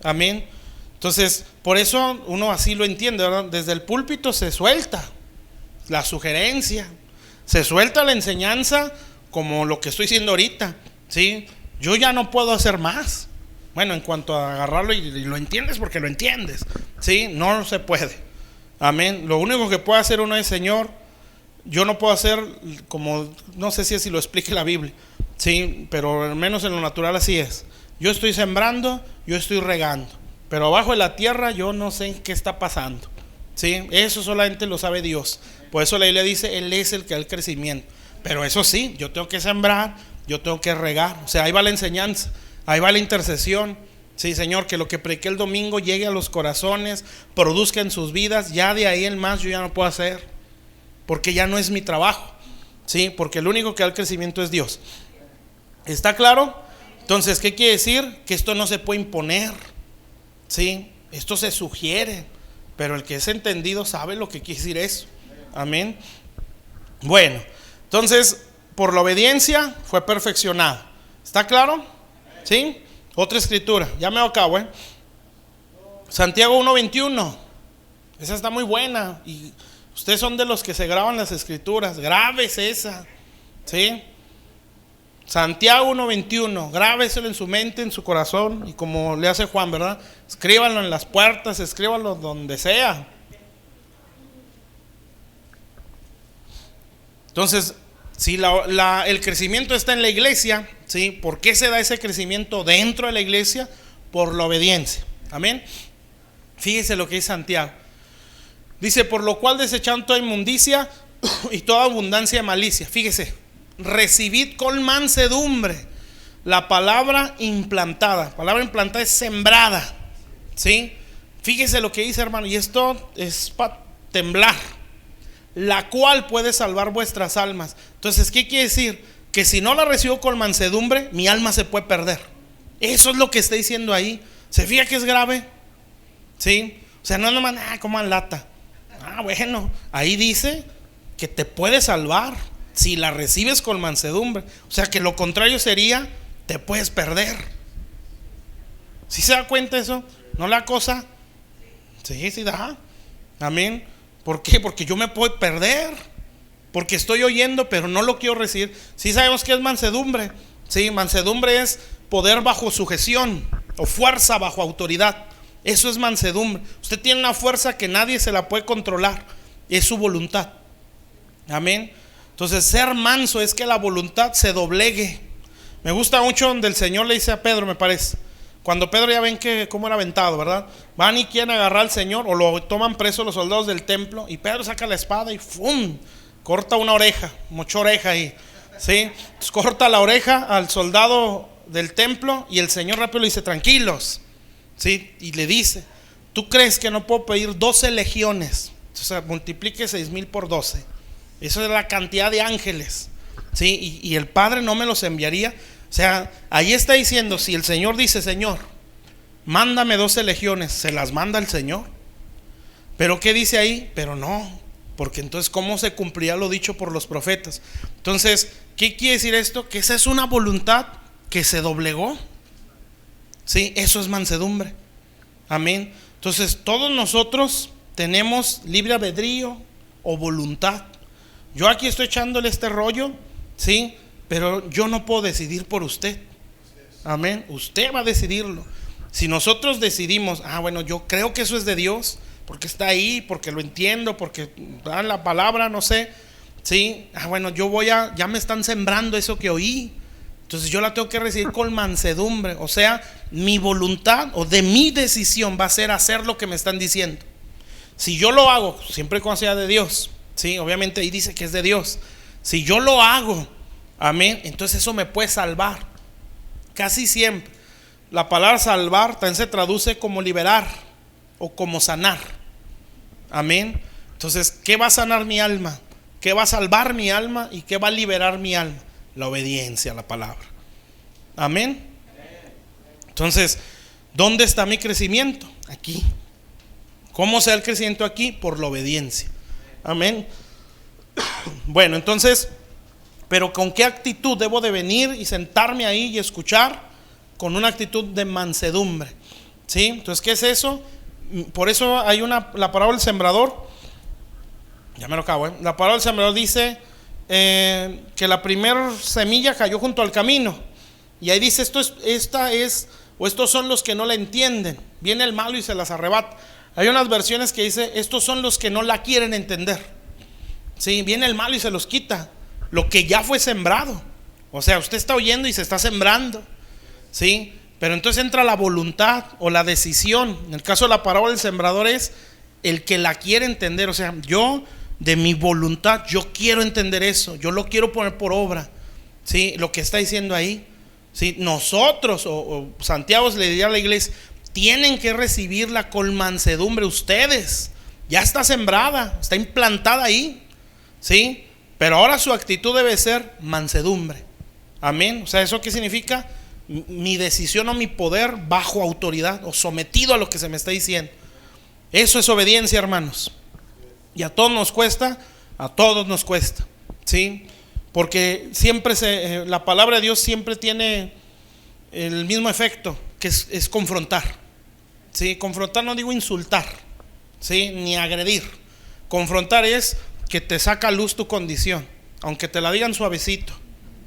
Amén. Entonces, por eso uno así lo entiende, ¿verdad? Desde el púlpito se suelta la sugerencia, se suelta la enseñanza, como lo que estoy diciendo ahorita, ¿sí? Yo ya no puedo hacer más. Bueno, en cuanto a agarrarlo y lo entiendes porque lo entiendes, ¿sí? No se puede. Amén. Lo único que puede hacer uno es, Señor, yo no puedo hacer como, no sé si así lo explique la Biblia, ¿sí? Pero al menos en lo natural así es. Yo estoy sembrando, yo estoy regando, pero abajo de la tierra yo no sé qué está pasando, ¿sí? Eso solamente lo sabe Dios. Por eso la Biblia dice, Él es el que da el crecimiento. Pero eso sí, yo tengo que sembrar, yo tengo que regar. O sea, ahí va la enseñanza, ahí va la intercesión. Sí, Señor, que lo que prediqué el domingo llegue a los corazones, produzca en sus vidas. Ya de ahí en más yo ya no puedo hacer, porque ya no es mi trabajo, ¿sí? Porque el único que da el crecimiento es Dios. ¿Está claro? Entonces, ¿qué quiere decir? Que esto no se puede imponer, ¿sí? Esto se sugiere, pero el que es entendido sabe lo que quiere decir eso. Amén. Bueno, entonces, por la obediencia fue perfeccionado. ¿Está claro? ¿Sí? Otra escritura, ya me acabo, Santiago 1:21. Esa está muy buena. Y ustedes son de los que se graban las escrituras. Grábese esa, ¿sí? Santiago 1:21. Grábeselo en su mente, en su corazón. Y como le hace Juan, ¿verdad? Escríbanlo en las puertas, escríbanlo donde sea. Entonces, si el crecimiento está en la iglesia, ¿sí? ¿Por qué se da ese crecimiento dentro de la iglesia? Por la obediencia. Amén. Fíjese lo que dice Santiago. Dice, por lo cual desechando toda inmundicia y toda abundancia de malicia. Fíjese, recibid con mansedumbre la palabra implantada. Palabra implantada es sembrada, ¿sí? Fíjese lo que dice, hermano, y esto es para temblar, la cual puede salvar vuestras almas. Entonces, ¿qué quiere decir? Que si no la recibo con mansedumbre, mi alma se puede perder. Eso es lo que está diciendo ahí. ¿Se fija que es grave? ¿Sí? O sea, no nomás, como lata. Bueno, ahí dice que te puede salvar si la recibes con mansedumbre. O sea, que lo contrario sería, te puedes perder. ¿Sí se da cuenta eso? ¿No la cosa? Sí da. Amén. ¿Por qué? Porque yo me puedo perder, porque estoy oyendo pero no lo quiero recibir. Sí sabemos que es mansedumbre. Sí, mansedumbre es poder bajo sujeción o fuerza bajo autoridad. Eso es mansedumbre. Usted tiene una fuerza que nadie se la puede controlar, es su voluntad. Amén. Entonces, ser manso es que la voluntad se doblegue. Me gusta mucho donde el Señor le dice a Pedro, me parece, cuando Pedro, ya ven que cómo era aventado, ¿verdad? Van y quieren agarrar al Señor, o lo toman preso los soldados del templo, y Pedro saca la espada y ¡fum! Corta una oreja, mucha oreja ahí, ¿sí? Entonces, corta la oreja al soldado del templo, y el Señor rápido le dice, tranquilos, ¿sí? Y le dice, ¿tú crees que no puedo pedir 12 legiones? O sea, multiplique 6,000 por 12. Eso es la cantidad de ángeles, ¿sí? Y el Padre no me los enviaría. O sea, ahí está diciendo, si el Señor dice, Señor, mándame 12 legiones, se las manda el Señor. Pero ¿qué dice ahí? Pero no, porque entonces ¿cómo se cumplirá lo dicho por los profetas? Entonces, ¿qué quiere decir esto? Que esa es una voluntad que se doblegó. Sí, eso es mansedumbre. Amén. Entonces, todos nosotros tenemos libre albedrío o voluntad. Yo aquí estoy echándole este rollo, sí, pero yo no puedo decidir por usted. Amén. Usted va a decidirlo. Si nosotros decidimos, bueno, yo creo que eso es de Dios, porque está ahí, porque lo entiendo, porque dan la palabra, no sé, sí, bueno, ya me están sembrando eso que oí. Entonces yo la tengo que recibir con mansedumbre. O sea, mi voluntad o de mi decisión va a ser hacer lo que me están diciendo. Si yo lo hago, siempre cuando sea de Dios, sí, obviamente ahí dice que es de Dios. Si yo lo hago, amén, entonces eso me puede salvar. Casi siempre la palabra salvar también se traduce como liberar o como sanar. Amén. Entonces, ¿qué va a sanar mi alma? ¿Qué va a salvar mi alma? ¿Y qué va a liberar mi alma? La obediencia a la palabra. Amén. Entonces, ¿dónde está mi crecimiento? Aquí. ¿Cómo se da el crecimiento aquí? Por la obediencia. Amén. Bueno, entonces, pero ¿con qué actitud debo de venir y sentarme ahí y escuchar? Con una actitud de mansedumbre. ¿Sí? Entonces, ¿qué es eso? Por eso hay la parábola del sembrador. Ya me lo acabo, La parábola del sembrador dice que la primera semilla cayó junto al camino. Y ahí dice, estos son los que no la entienden. Viene el malo y se las arrebata. Hay unas versiones que dice, estos son los que no la quieren entender. Sí, viene el malo y se los quita. Lo que ya fue sembrado. O sea, usted está oyendo y se está sembrando. Sí, pero entonces entra la voluntad o la decisión. En el caso de la parábola del sembrador es el que la quiere entender. O sea, yo de mi voluntad, yo quiero entender eso. Yo lo quiero poner por obra. Sí, lo que está diciendo ahí. Sí, nosotros o Santiago le diría a la iglesia, tienen que recibirla con mansedumbre. Ustedes, ya está sembrada, está implantada ahí. Sí, pero ahora su actitud debe ser mansedumbre. Amén. O sea, ¿eso qué significa? Mi decisión o mi poder bajo autoridad o sometido a lo que se me está diciendo. Eso es obediencia, hermanos. Y a todos nos cuesta, ¿sí? Porque siempre la palabra de Dios siempre tiene el mismo efecto, que es confrontar. ¿Sí? Confrontar no digo insultar, ¿sí? Ni agredir. Confrontar es que te saca a luz tu condición, aunque te la digan suavecito,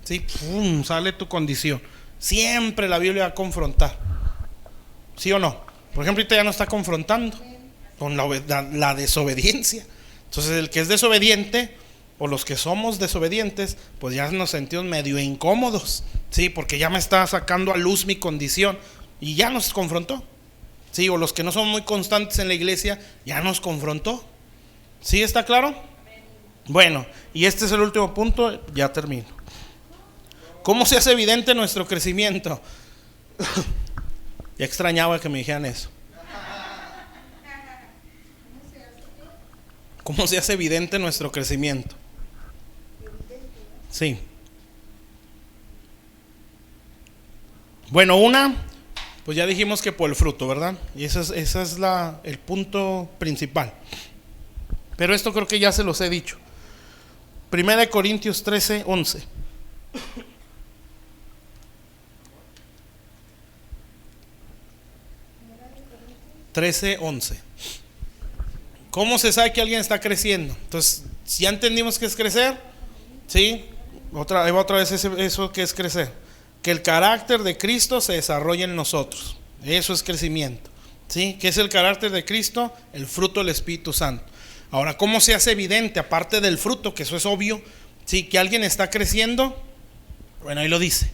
¿sí? ¡Pum! Sale tu condición. Siempre la Biblia va a confrontar. ¿Sí o no? Por ejemplo, ahorita ya no está confrontando con la desobediencia. Entonces el que es desobediente, o los que somos desobedientes, pues ya nos sentimos medio incómodos, Sí, porque ya me está sacando a luz mi condición y ya nos confrontó. Sí, o los que no son muy constantes en la iglesia, ya nos confrontó. ¿Sí está claro? Bueno, y este es el último punto, ya termino. ¿Cómo se hace evidente nuestro crecimiento? Ya extrañaba que me dijeran eso. ¿Cómo se hace evidente nuestro crecimiento? Sí. Bueno, pues ya dijimos que por el fruto, ¿verdad? Y ese es el punto principal. Pero esto creo que ya se los he dicho. 1 Corintios 13, 11. ¿Cómo se sabe que alguien está creciendo? Entonces, si ya entendimos que es crecer, ¿sí? Ahí va otra vez eso que es crecer. Que el carácter de Cristo se desarrolle en nosotros. Eso es crecimiento. ¿Sí? ¿Qué es el carácter de Cristo? El fruto del Espíritu Santo. Ahora, ¿cómo se hace evidente, aparte del fruto, que eso es obvio, ¿sí? Que alguien está creciendo? Bueno, ahí lo dice.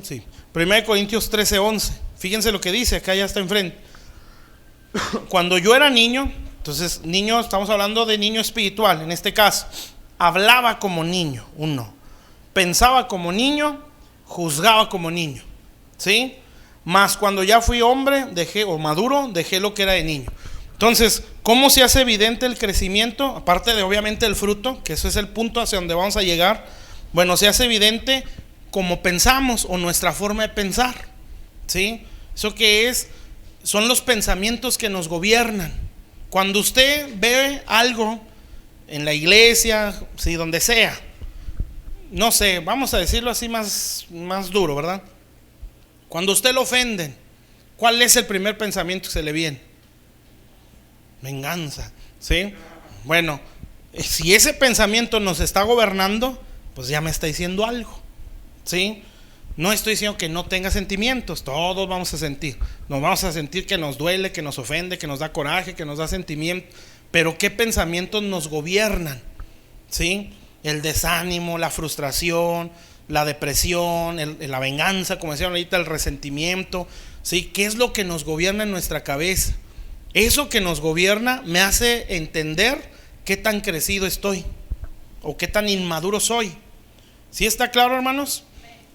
Sí. 1 Corintios 13, 11. Fíjense lo que dice, acá ya está enfrente. Cuando yo era niño, entonces niño, estamos hablando de niño espiritual, en este caso, hablaba como niño, pensaba como niño, juzgaba como niño, ¿sí? Mas cuando ya fui hombre, maduro, dejé lo que era de niño. Entonces, ¿cómo se hace evidente el crecimiento? Aparte de obviamente el fruto, que eso es el punto hacia donde vamos a llegar. Bueno, se hace evidente como pensamos o nuestra forma de pensar, ¿sí? ¿Eso qué es? Son los pensamientos que nos gobiernan. Cuando usted ve algo en la iglesia, sí, donde sea, no sé, vamos a decirlo así más duro, ¿verdad? Cuando usted lo ofenden, ¿cuál es el primer pensamiento que se le viene? Venganza, ¿sí? Bueno, si ese pensamiento nos está gobernando, pues ya me está diciendo algo, ¿sí? No estoy diciendo que no tenga sentimientos, todos vamos a sentir. Nos vamos a sentir que nos duele, que nos ofende, que nos da coraje, que nos da sentimiento. Pero ¿qué pensamientos nos gobiernan? ¿Sí? El desánimo, la frustración, la depresión, la venganza, como decían ahorita, el resentimiento. ¿Sí? ¿Qué es lo que nos gobierna en nuestra cabeza? Eso que nos gobierna me hace entender qué tan crecido estoy o qué tan inmaduro soy. ¿Sí está claro, hermanos?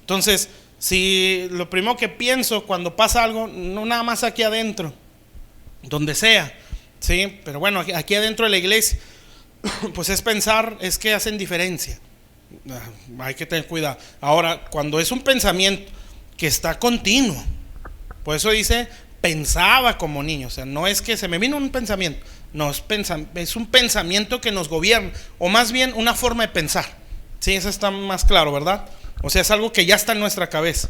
Entonces, si lo primero que pienso cuando pasa algo, no nada más aquí adentro, donde sea, ¿sí? Pero bueno, aquí adentro de la iglesia, pues es pensar, es que hacen diferencia. Hay que tener cuidado. Ahora, cuando es un pensamiento que está continuo, por eso dice, pensaba como niño. O sea, no es que se me vino un pensamiento, no, es un pensamiento que nos gobierna, o más bien una forma de pensar. Sí, eso está más claro, ¿verdad? O sea, es algo que ya está en nuestra cabeza.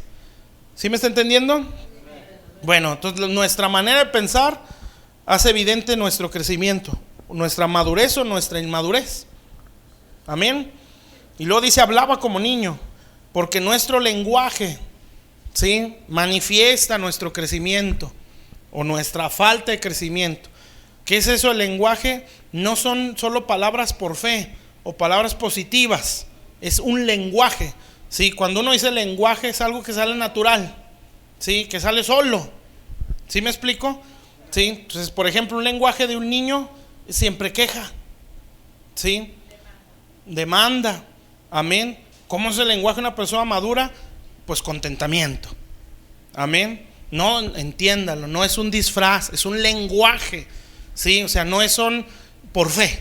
¿Sí me está entendiendo? Bueno, entonces nuestra manera de pensar hace evidente nuestro crecimiento, nuestra madurez o nuestra inmadurez. Amén. Y luego dice, hablaba como niño, porque nuestro lenguaje, ¿sí?, manifiesta nuestro crecimiento o nuestra falta de crecimiento. ¿Qué es eso? El lenguaje no son solo palabras por fe o palabras positivas, es un lenguaje. Sí, cuando uno dice lenguaje es algo que sale natural, sí, que sale solo. ¿Sí me explico? Sí, entonces, por ejemplo, un lenguaje de un niño siempre queja, sí, demanda. Amén. ¿Cómo es el lenguaje de una persona madura? Pues contentamiento. Amén. No, entiéndalo, no es un disfraz, es un lenguaje, sí, o sea, no son por fe,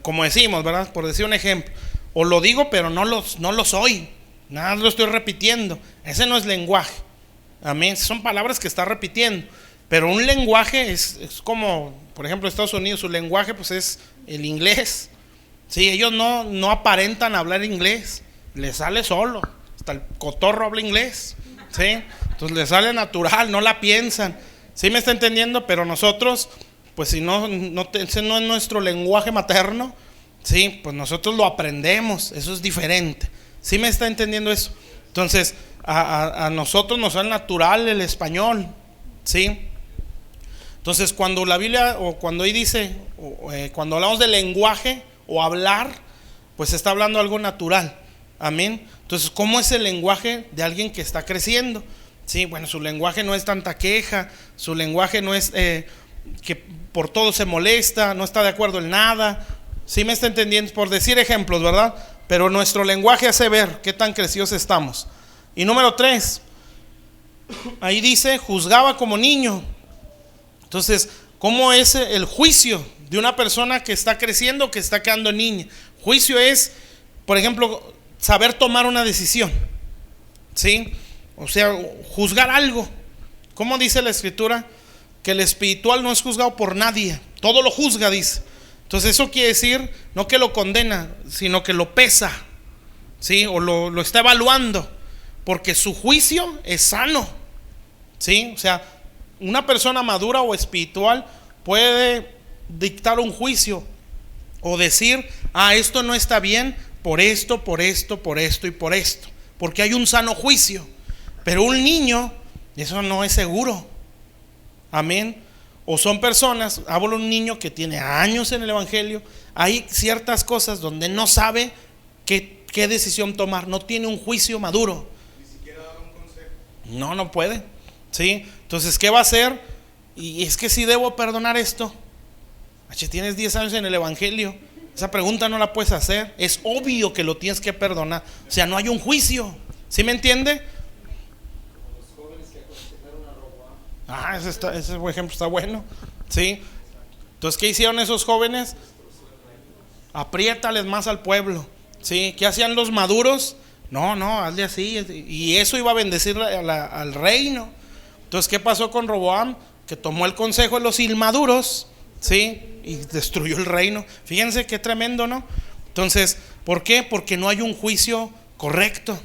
como decimos, ¿verdad? Por decir un ejemplo. O lo digo, pero no lo soy. Nada, lo estoy repitiendo. Ese no es lenguaje. Amén. Son palabras que está repitiendo. Pero un lenguaje es como, por ejemplo, Estados Unidos, su lenguaje pues es el inglés. Sí, ellos no aparentan hablar inglés. Les sale solo. Hasta el cotorro habla inglés. Sí. Entonces les sale natural, no la piensan. ¿Sí me está entendiendo? Pero nosotros, pues si ese no es nuestro lenguaje materno, sí, pues nosotros lo aprendemos, eso es diferente. ¿Sí me está entendiendo eso? Entonces, a nosotros nos sale natural el español, ¿sí? Entonces, cuando la Biblia, o cuando ahí dice, cuando hablamos de lenguaje o hablar, pues está hablando algo natural. Amén. Entonces, ¿cómo es el lenguaje de alguien que está creciendo? Sí, bueno, su lenguaje no es tanta queja, su lenguaje no es que por todo se molesta, no está de acuerdo en nada. ¿Sí me está entendiendo? Por decir ejemplos, ¿verdad? Pero nuestro lenguaje hace ver qué tan crecidos estamos. Y número 3, ahí dice, juzgaba como niño. Entonces, ¿cómo es el juicio de una persona que está creciendo, que está quedando niña? Juicio es, por ejemplo, saber tomar una decisión, ¿sí? O sea, juzgar algo. ¿Cómo dice la Escritura? Que el espiritual no es juzgado por nadie, todo lo juzga, dice. Entonces eso quiere decir, no que lo condena, sino que lo pesa, ¿sí? O lo está evaluando, porque su juicio es sano, ¿sí? O sea, una persona madura o espiritual puede dictar un juicio o decir, esto no está bien por esto, por esto, por esto y por esto, porque hay un sano juicio. Pero un niño, eso no es seguro. Amén. O son personas, hablo de un niño que tiene años en el evangelio, hay ciertas cosas donde no sabe qué decisión tomar, no tiene un juicio maduro. Ni siquiera dar un consejo. No puede, ¿sí? Entonces, ¿qué va a hacer? Y es que si debo perdonar esto. Tienes 10 años en el evangelio, esa pregunta no la puedes hacer. Es obvio que lo tienes que perdonar. O sea, no hay un juicio. ¿Sí me entiende? Ese ejemplo está bueno, ¿sí? Entonces, ¿qué hicieron esos jóvenes? Apriétales más al pueblo, ¿sí? ¿Qué hacían los maduros? No, hazle así. Y eso iba a bendecir al reino. Entonces, ¿qué pasó con Roboam? Que tomó el consejo de los inmaduros, ¿sí? Y destruyó el reino. Fíjense qué tremendo, ¿no? Entonces, ¿por qué? Porque no hay un juicio correcto.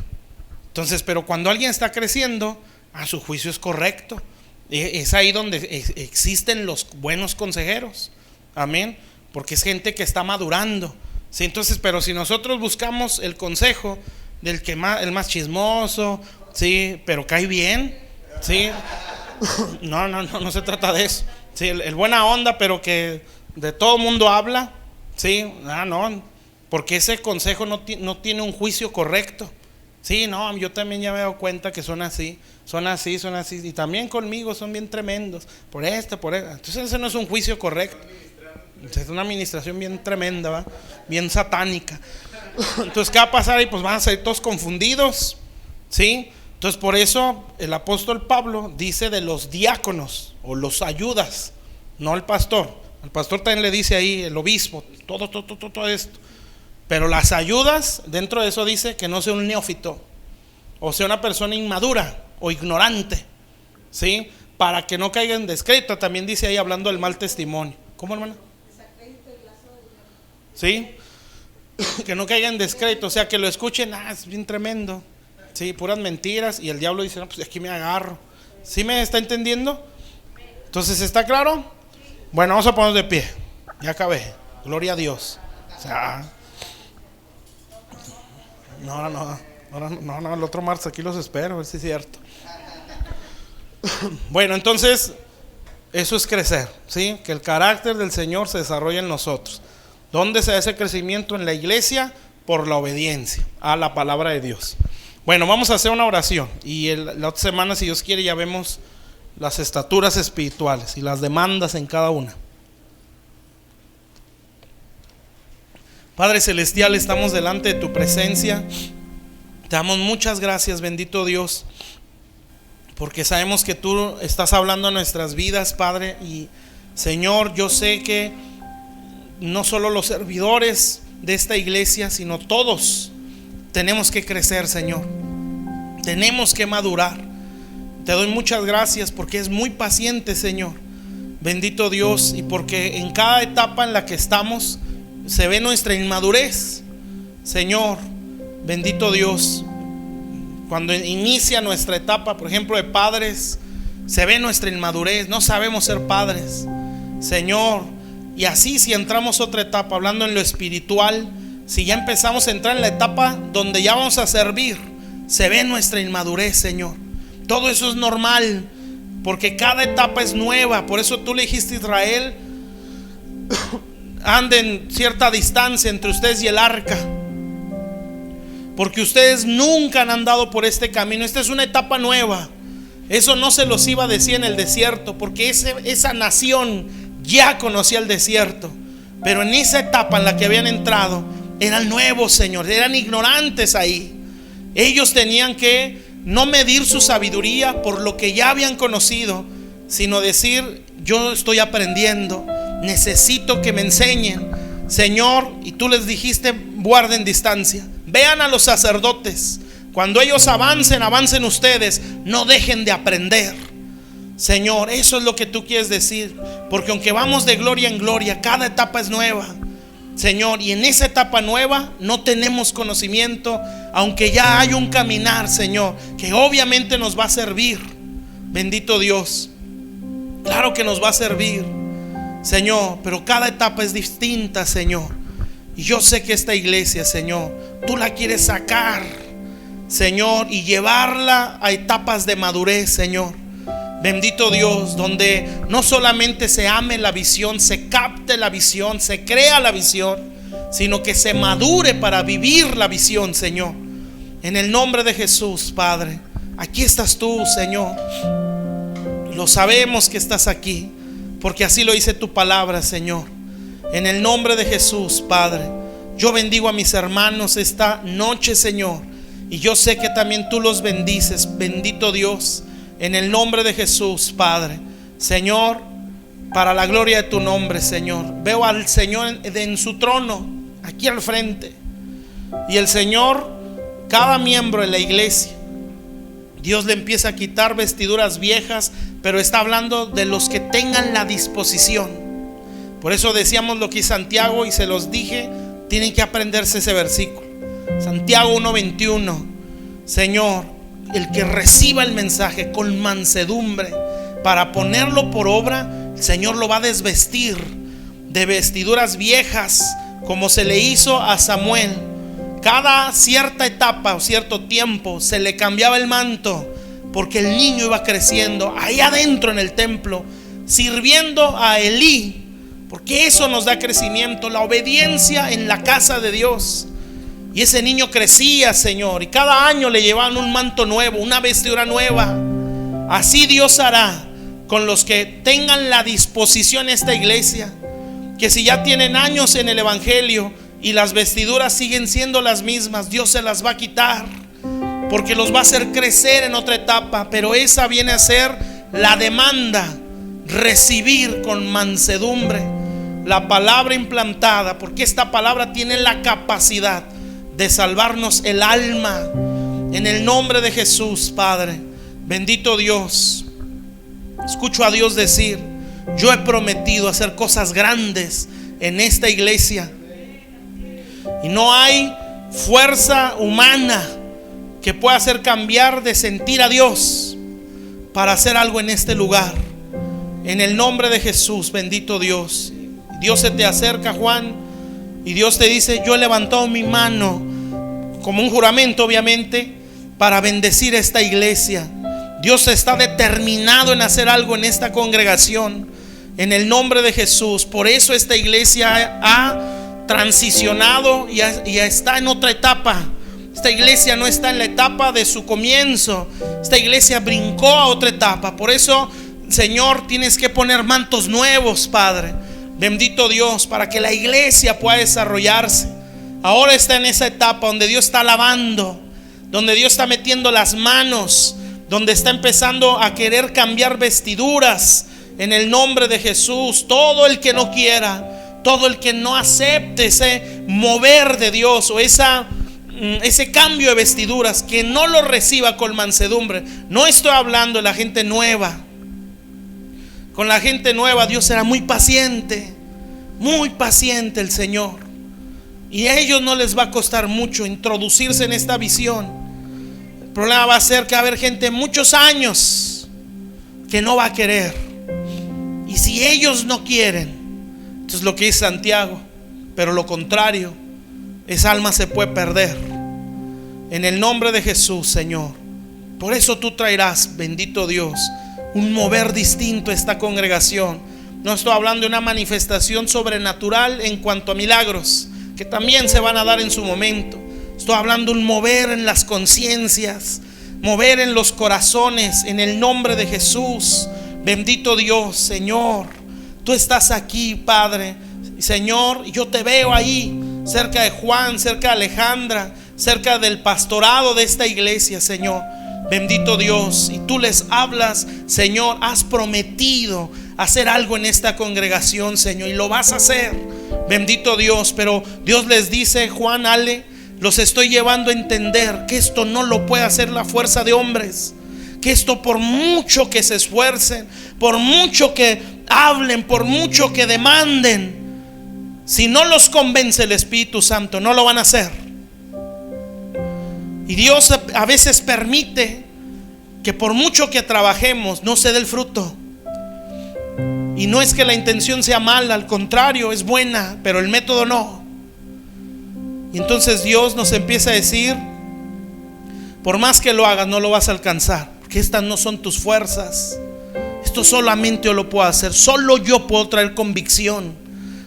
Entonces, pero cuando alguien está creciendo, su juicio es correcto. Es ahí donde existen los buenos consejeros. Amén. Porque es gente que está madurando, ¿sí? Entonces, pero si nosotros buscamos el consejo del que el más chismoso, ¿sí? Pero cae bien, ¿sí? No se trata de eso, ¿sí? El buena onda, pero que de todo mundo habla, ¿sí? No, porque ese consejo no tiene un juicio correcto. Sí, no, yo también ya me he dado cuenta que son así, y también conmigo son bien tremendos, por esto. Entonces ese no es un juicio correcto, es una administración bien tremenda, ¿va? Bien satánica. Entonces, ¿qué va a pasar ahí? Pues van a ser todos confundidos, ¿sí? Entonces, por eso el apóstol Pablo dice de los diáconos o los ayudas, no el pastor. Al pastor también le dice ahí el obispo, todo esto. Pero las ayudas, dentro de eso dice que no sea un neófito, o sea una persona inmadura o ignorante, ¿sí? Para que no caiga en descrédito. También dice ahí hablando del mal testimonio. ¿Cómo, hermana? ¿Sí? Que no caiga en descrédito, o sea que lo escuchen, es bien tremendo, ¿sí? Puras mentiras, y el diablo dice, no, pues aquí me agarro. ¿Sí me está entendiendo? Entonces, ¿está claro? Bueno, vamos a ponernos de pie. Ya acabé. Gloria a Dios. O sea, no, el otro martes aquí los espero, a ver si es cierto. Bueno, entonces, eso es crecer, ¿sí? Que el carácter del Señor se desarrolle en nosotros. ¿Dónde se da ese crecimiento? En la iglesia, por la obediencia a la palabra de Dios. Bueno, vamos a hacer una oración. Y la otra semana, si Dios quiere, ya vemos las estaturas espirituales y las demandas en cada una. Padre celestial, estamos delante de tu presencia. Te damos muchas gracias, bendito Dios, porque sabemos que tú estás hablando a nuestras vidas, Padre. Y Señor, yo sé que no solo los servidores de esta iglesia, sino todos tenemos que crecer, Señor. Tenemos que madurar. Te doy muchas gracias porque es muy paciente, Señor, bendito Dios, y porque en cada etapa en la que estamos se ve nuestra inmadurez, Señor, bendito Dios. Cuando inicia nuestra etapa, por ejemplo, de padres, se ve nuestra inmadurez, no sabemos ser padres, Señor. Y así, si entramos otra etapa, hablando en lo espiritual, si ya empezamos a entrar en la etapa donde ya vamos a servir, se ve nuestra inmadurez, Señor. Todo eso es normal, porque cada etapa es nueva. Por eso tú le dijiste a Israel, anden cierta distancia entre ustedes y el arca, porque ustedes nunca han andado por este camino. Esta es una etapa nueva. Eso no se los iba a decir en el desierto, porque esa nación ya conocía el desierto. Pero en esa etapa en la que habían entrado, eran nuevos, Señor, eran ignorantes ahí. Ellos tenían que no medir su sabiduría por lo que ya habían conocido, sino decir: yo estoy aprendiendo, necesito que me enseñen, Señor. Y tú les dijiste: guarden distancia. Vean a los sacerdotes, cuando ellos avancen ustedes, no dejen de aprender. Señor, eso es lo que tú quieres decir, porque aunque vamos de gloria en gloria, cada etapa es nueva, Señor, y en esa etapa nueva no tenemos conocimiento, aunque ya hay un caminar, Señor, que obviamente nos va a servir. Bendito Dios, claro que nos va a servir, Señor, pero cada etapa es distinta, Señor. Y yo sé que esta iglesia, Señor, tú la quieres sacar, Señor, y llevarla a etapas de madurez, Señor. Bendito Dios, donde no solamente se ame la visión, se capte la visión, se crea la visión, sino que se madure para vivir la visión, Señor. En el nombre de Jesús, Padre, aquí estás tú, Señor. Lo sabemos que estás aquí, porque así lo dice tu palabra, Señor. En el nombre de Jesús, Padre, yo bendigo a mis hermanos esta noche, Señor, y yo sé que también tú los bendices. Bendito Dios, en el nombre de Jesús, Padre, Señor, para la gloria de tu nombre, Señor. Veo al Señor en su trono, aquí al frente, y el Señor, cada miembro de la iglesia, Dios le empieza a quitar vestiduras viejas, pero está hablando de los que tengan la disposición. Por eso decíamos lo que es Santiago, y se los dije, tienen que aprenderse ese versículo. Santiago 1:21. Señor, el que reciba el mensaje con mansedumbre para ponerlo por obra, el Señor lo va a desvestir de vestiduras viejas, como se le hizo a Samuel. Cada cierta etapa o cierto tiempo se le cambiaba el manto, porque el niño iba creciendo ahí adentro en el templo, sirviendo a Elí, porque eso nos da crecimiento, la obediencia en la casa de Dios. Y ese niño crecía, Señor, y cada año le llevaban un manto nuevo, una vestidura nueva. Así Dios hará con los que tengan la disposición en esta iglesia, que si ya tienen años en el evangelio y las vestiduras siguen siendo las mismas, Dios se las va a quitar, porque los va a hacer crecer en otra etapa. Pero esa viene a ser la demanda: recibir con mansedumbre la palabra implantada, porque esta palabra tiene la capacidad de salvarnos el alma. En el nombre de Jesús, Padre, bendito Dios. Escucho a Dios decir: yo he prometido hacer cosas grandes en esta iglesia, y no hay fuerza humana que pueda hacer cambiar de sentir a Dios para hacer algo en este lugar. En el nombre de Jesús, bendito Dios. Dios se te acerca, Juan, y Dios te dice: yo he levantado mi mano como un juramento, obviamente, para bendecir esta iglesia. Dios está determinado en hacer algo en esta congregación, en el nombre de Jesús. Por eso esta iglesia ha transicionado y está en otra etapa. Esta iglesia no está en la etapa de su comienzo. Esta iglesia brincó a otra etapa. Por eso, Señor, tienes que poner mantos nuevos, Padre. Bendito Dios, para que la iglesia pueda desarrollarse. Ahora está en esa etapa donde Dios está lavando, donde Dios está metiendo las manos, donde está empezando a querer cambiar vestiduras. En el nombre de Jesús, todo el que no quiera, todo el que no acepte ese mover de Dios o ese cambio de vestiduras, que no lo reciba con mansedumbre. No estoy hablando de la gente nueva. Con la gente nueva Dios será muy paciente el Señor, y a ellos no les va a costar mucho introducirse en esta visión. El problema va a ser que va a haber gente muchos años que no va a querer, y si ellos no quieren, entonces lo que dice Santiago, pero lo contrario, esa alma se puede perder. En el nombre de Jesús, Señor, por eso tú traerás, bendito Dios, un mover distinto a esta congregación. No estoy hablando de una manifestación sobrenatural en cuanto a milagros, que también se van a dar en su momento. Estoy Estoy hablando un mover en las conciencias, mover en los corazones, en el nombre de Jesús. Bendito Dios, Señor, tú estás aquí, Padre. Señor, yo te veo ahí, cerca de Juan, cerca de Alejandra, cerca del pastorado de esta iglesia, Señor. Bendito Dios, y tú les hablas, Señor, has prometido hacer algo en esta congregación, Señor, y lo vas a hacer. Bendito Dios, pero Dios les dice: Juan, Ale, los estoy llevando a entender que esto no lo puede hacer la fuerza de hombres, que esto, por mucho que se esfuercen, por mucho que hablen, por mucho que demanden, si no los convence el Espíritu Santo, no lo van a hacer. Y Dios a veces permite que por mucho que trabajemos no se dé el fruto. Y no es que la intención sea mala, al contrario, es buena, pero el método no. Y entonces Dios nos empieza a decir: por más que lo hagas, no lo vas a alcanzar, porque estas no son tus fuerzas. Esto solamente yo lo puedo hacer. Solo yo puedo traer convicción.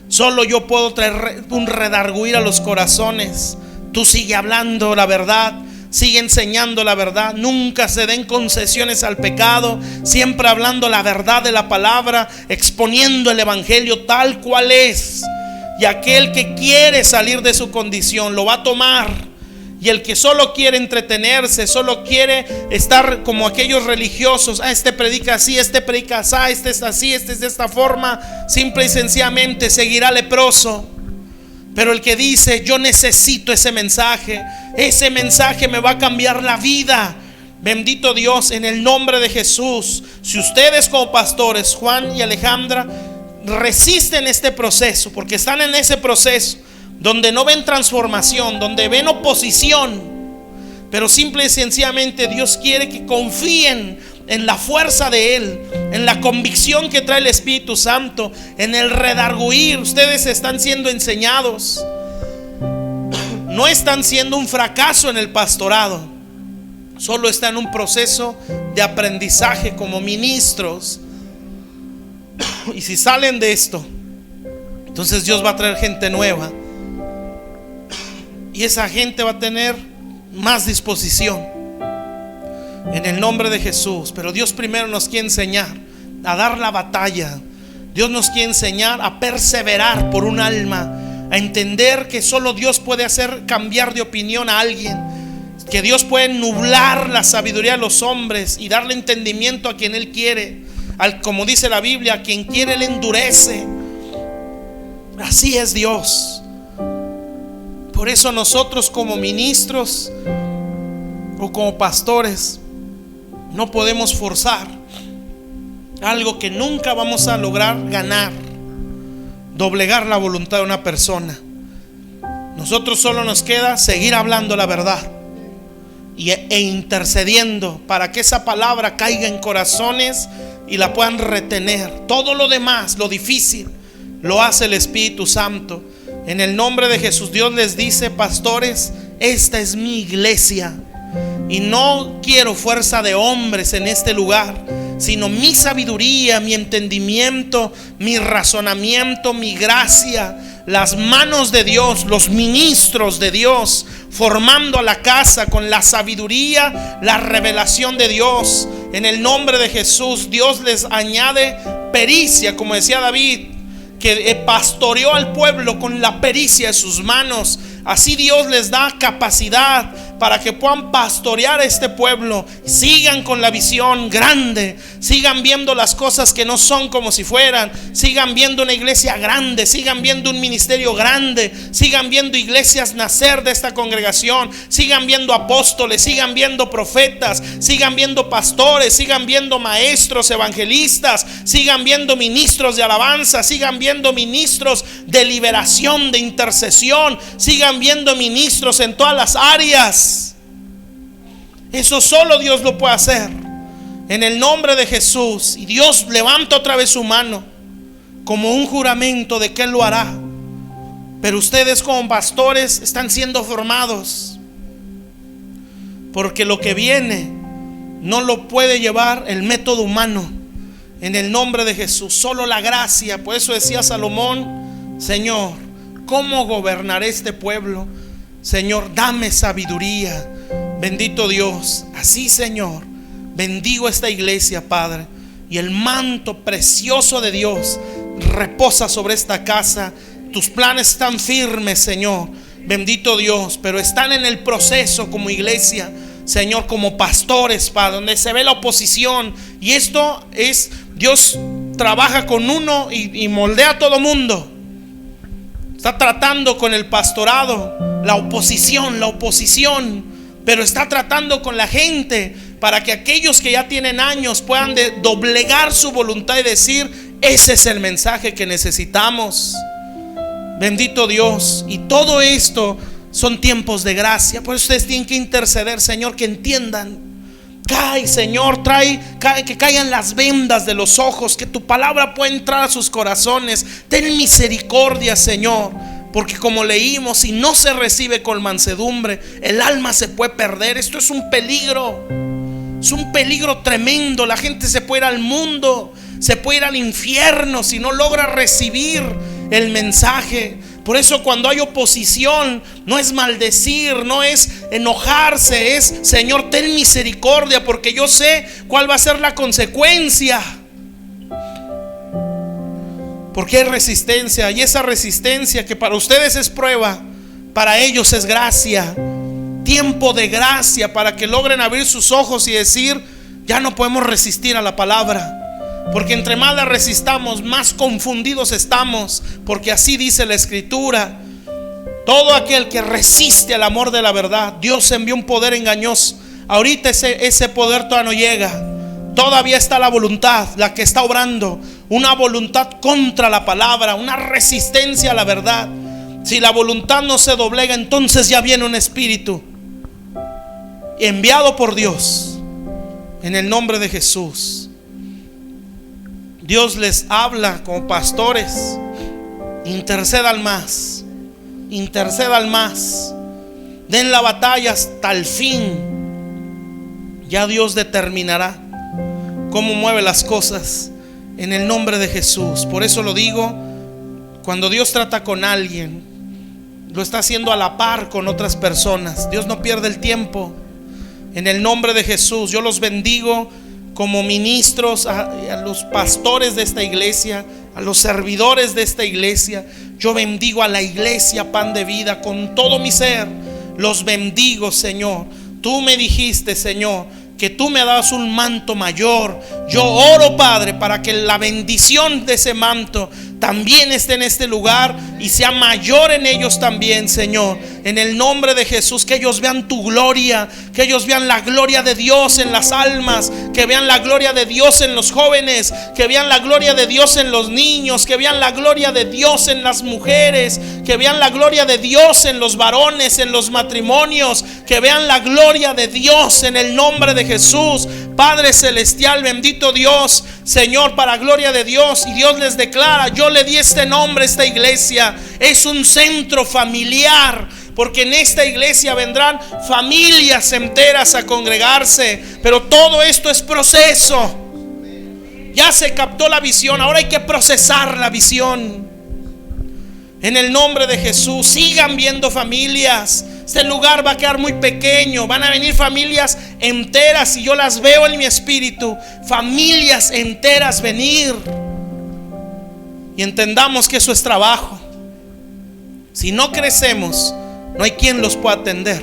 Solo yo puedo traer un redarguir a los corazones. Tú sigue hablando la verdad, sigue enseñando la verdad. Nunca se den concesiones al pecado, siempre hablando la verdad de la palabra, exponiendo el evangelio tal cual es. Y aquel que quiere salir de su condición lo va a tomar. Y el que solo quiere entretenerse, solo quiere estar como aquellos religiosos: este predica así, este predica así, este es así, este es de esta forma, simple y sencillamente seguirá leproso. Pero el que dice: yo necesito ese mensaje me va a cambiar la vida. Bendito Dios, en el nombre de Jesús. Si ustedes como pastores, Juan y Alejandra, resisten este proceso, porque están en ese proceso donde no ven transformación, donde ven oposición, pero simple y sencillamente Dios quiere que confíen en la fuerza de Él, en la convicción que trae el Espíritu Santo, en el redarguir. Ustedes están siendo enseñados, no están siendo un fracaso en el pastorado, solo están en un proceso de aprendizaje como ministros. Y si salen de esto, entonces Dios va a traer gente nueva, y esa gente va a tener más disposición en el nombre de Jesús. Pero Dios primero nos quiere enseñar a dar la batalla. Dios nos quiere enseñar a perseverar por un alma, a entender que solo Dios puede hacer cambiar de opinión a alguien, que Dios puede nublar la sabiduría de los hombres y darle entendimiento a quien Él quiere. Como dice la Biblia, a quien quiere Él endurece. Así es Dios. Por eso nosotros como ministros o como pastores no podemos forzar algo que nunca vamos a lograr ganar, doblegar la voluntad de una persona. Nosotros solo nos queda seguir hablando la verdad e intercediendo para que esa palabra caiga en corazones y la puedan retener. Todo lo demás, lo difícil, lo hace el Espíritu Santo. En el nombre de Jesús, Dios les dice: pastores, esta es mi iglesia, y no quiero fuerza de hombres en este lugar, sino mi sabiduría, mi entendimiento, mi razonamiento, mi gracia, las manos de Dios, los ministros de Dios, formando a la casa con la sabiduría, la revelación de Dios. En el nombre de Jesús, Dios les añade pericia, como decía David, que pastoreó al pueblo con la pericia de sus manos. Así Dios les da capacidad para que puedan pastorear a este pueblo. Sigan con la visión grande, sigan viendo las cosas que no son como si fueran, sigan viendo una iglesia grande, sigan viendo un ministerio grande, sigan viendo iglesias nacer de esta congregación, sigan viendo apóstoles, sigan viendo profetas, sigan viendo pastores, sigan viendo maestros, evangelistas, sigan viendo ministros de alabanza, sigan viendo ministros de liberación, de intercesión, sigan viendo ministros en todas las áreas. Eso solo Dios lo puede hacer en el nombre de Jesús. Y Dios levanta otra vez su mano como un juramento de que Él lo hará. Pero ustedes como pastores están siendo formados, porque lo que viene no lo puede llevar el método humano. En el nombre de Jesús, solo la gracia. Por eso decía Salomón: Señor, ¿cómo gobernaré este pueblo? Señor, dame sabiduría. Bendito Dios. Así, Señor, bendigo esta iglesia, Padre, y el manto precioso de Dios reposa sobre esta casa. Tus planes están firmes, Señor. Bendito Dios, pero están en el proceso como iglesia, Señor, como pastores, Padre, donde se ve la oposición. Y esto es, Dios trabaja con uno y moldea a todo mundo. Está tratando con el pastorado, la oposición, pero está tratando con la gente para que aquellos que ya tienen años puedan doblegar su voluntad y decir: ese es el mensaje que necesitamos. Bendito Dios. Y todo esto son tiempos de gracia. Por eso ustedes tienen que interceder, Señor, que entiendan. Señor, que caigan las vendas de los ojos, que tu palabra pueda entrar a sus corazones. Ten misericordia, Señor, porque como leímos, si no se recibe con mansedumbre, el alma se puede perder. Esto es un peligro. Es un peligro tremendo. La gente se puede ir al mundo, se puede ir al infierno si no logra recibir el mensaje. Por eso cuando hay oposición, no es maldecir, no es enojarse, es: Señor, ten misericordia, porque yo sé cuál va a ser la consecuencia. Porque hay resistencia, y esa resistencia que para ustedes es prueba, para ellos es gracia. Tiempo de gracia para que logren abrir sus ojos y decir: ya no podemos resistir a la palabra. Porque entre más la resistamos, más confundidos estamos. Porque así dice la Escritura: todo aquel que resiste al amor de la verdad, Dios envió un poder engañoso. Ahorita ese poder todavía no llega. Todavía está la voluntad, la que está obrando. Una voluntad contra la palabra, una resistencia a la verdad. Si la voluntad no se doblega, entonces ya viene un espíritu enviado por Dios. En el nombre de Jesús, Dios les habla como pastores: intercedan más, intercedan más, den la batalla hasta el fin. Ya Dios determinará cómo mueve las cosas, en el nombre de Jesús. Por eso lo digo: cuando Dios trata con alguien, lo está haciendo a la par con otras personas. Dios no pierde el tiempo. En el nombre de Jesús, yo los bendigo como ministros, a los pastores de esta iglesia, a los servidores de esta iglesia. Yo bendigo a la iglesia Pan de Vida con todo mi ser. Los bendigo, Señor. Tú me dijiste, Señor, que tú me dabas un manto mayor. Yo oro, Padre, para que la bendición de ese manto también esté en este lugar y sea mayor en ellos también, Señor. En el nombre de Jesús, que ellos vean tu gloria, que ellos vean la gloria de Dios en las almas, que vean la gloria de Dios en los jóvenes, que vean la gloria de Dios en los niños, que vean la gloria de Dios en las mujeres, que vean la gloria de Dios en los varones, en los matrimonios, que vean la gloria de Dios en el nombre de Jesús. Padre celestial, bendito Dios, Señor, para gloria de Dios. Y Dios les declara: yo le di este nombre a esta iglesia. Es un centro familiar, porque en esta iglesia vendrán familias enteras a congregarse. Pero todo esto es proceso. Ya se captó la visión, ahora hay que procesar la visión. En el nombre de Jesús, sigan viendo familias. Este lugar va a quedar muy pequeño. Van a venir familias enteras, y yo las veo en mi espíritu. Familias enteras venir. Y entendamos que eso es trabajo. Si no crecemos, no hay quien los pueda atender.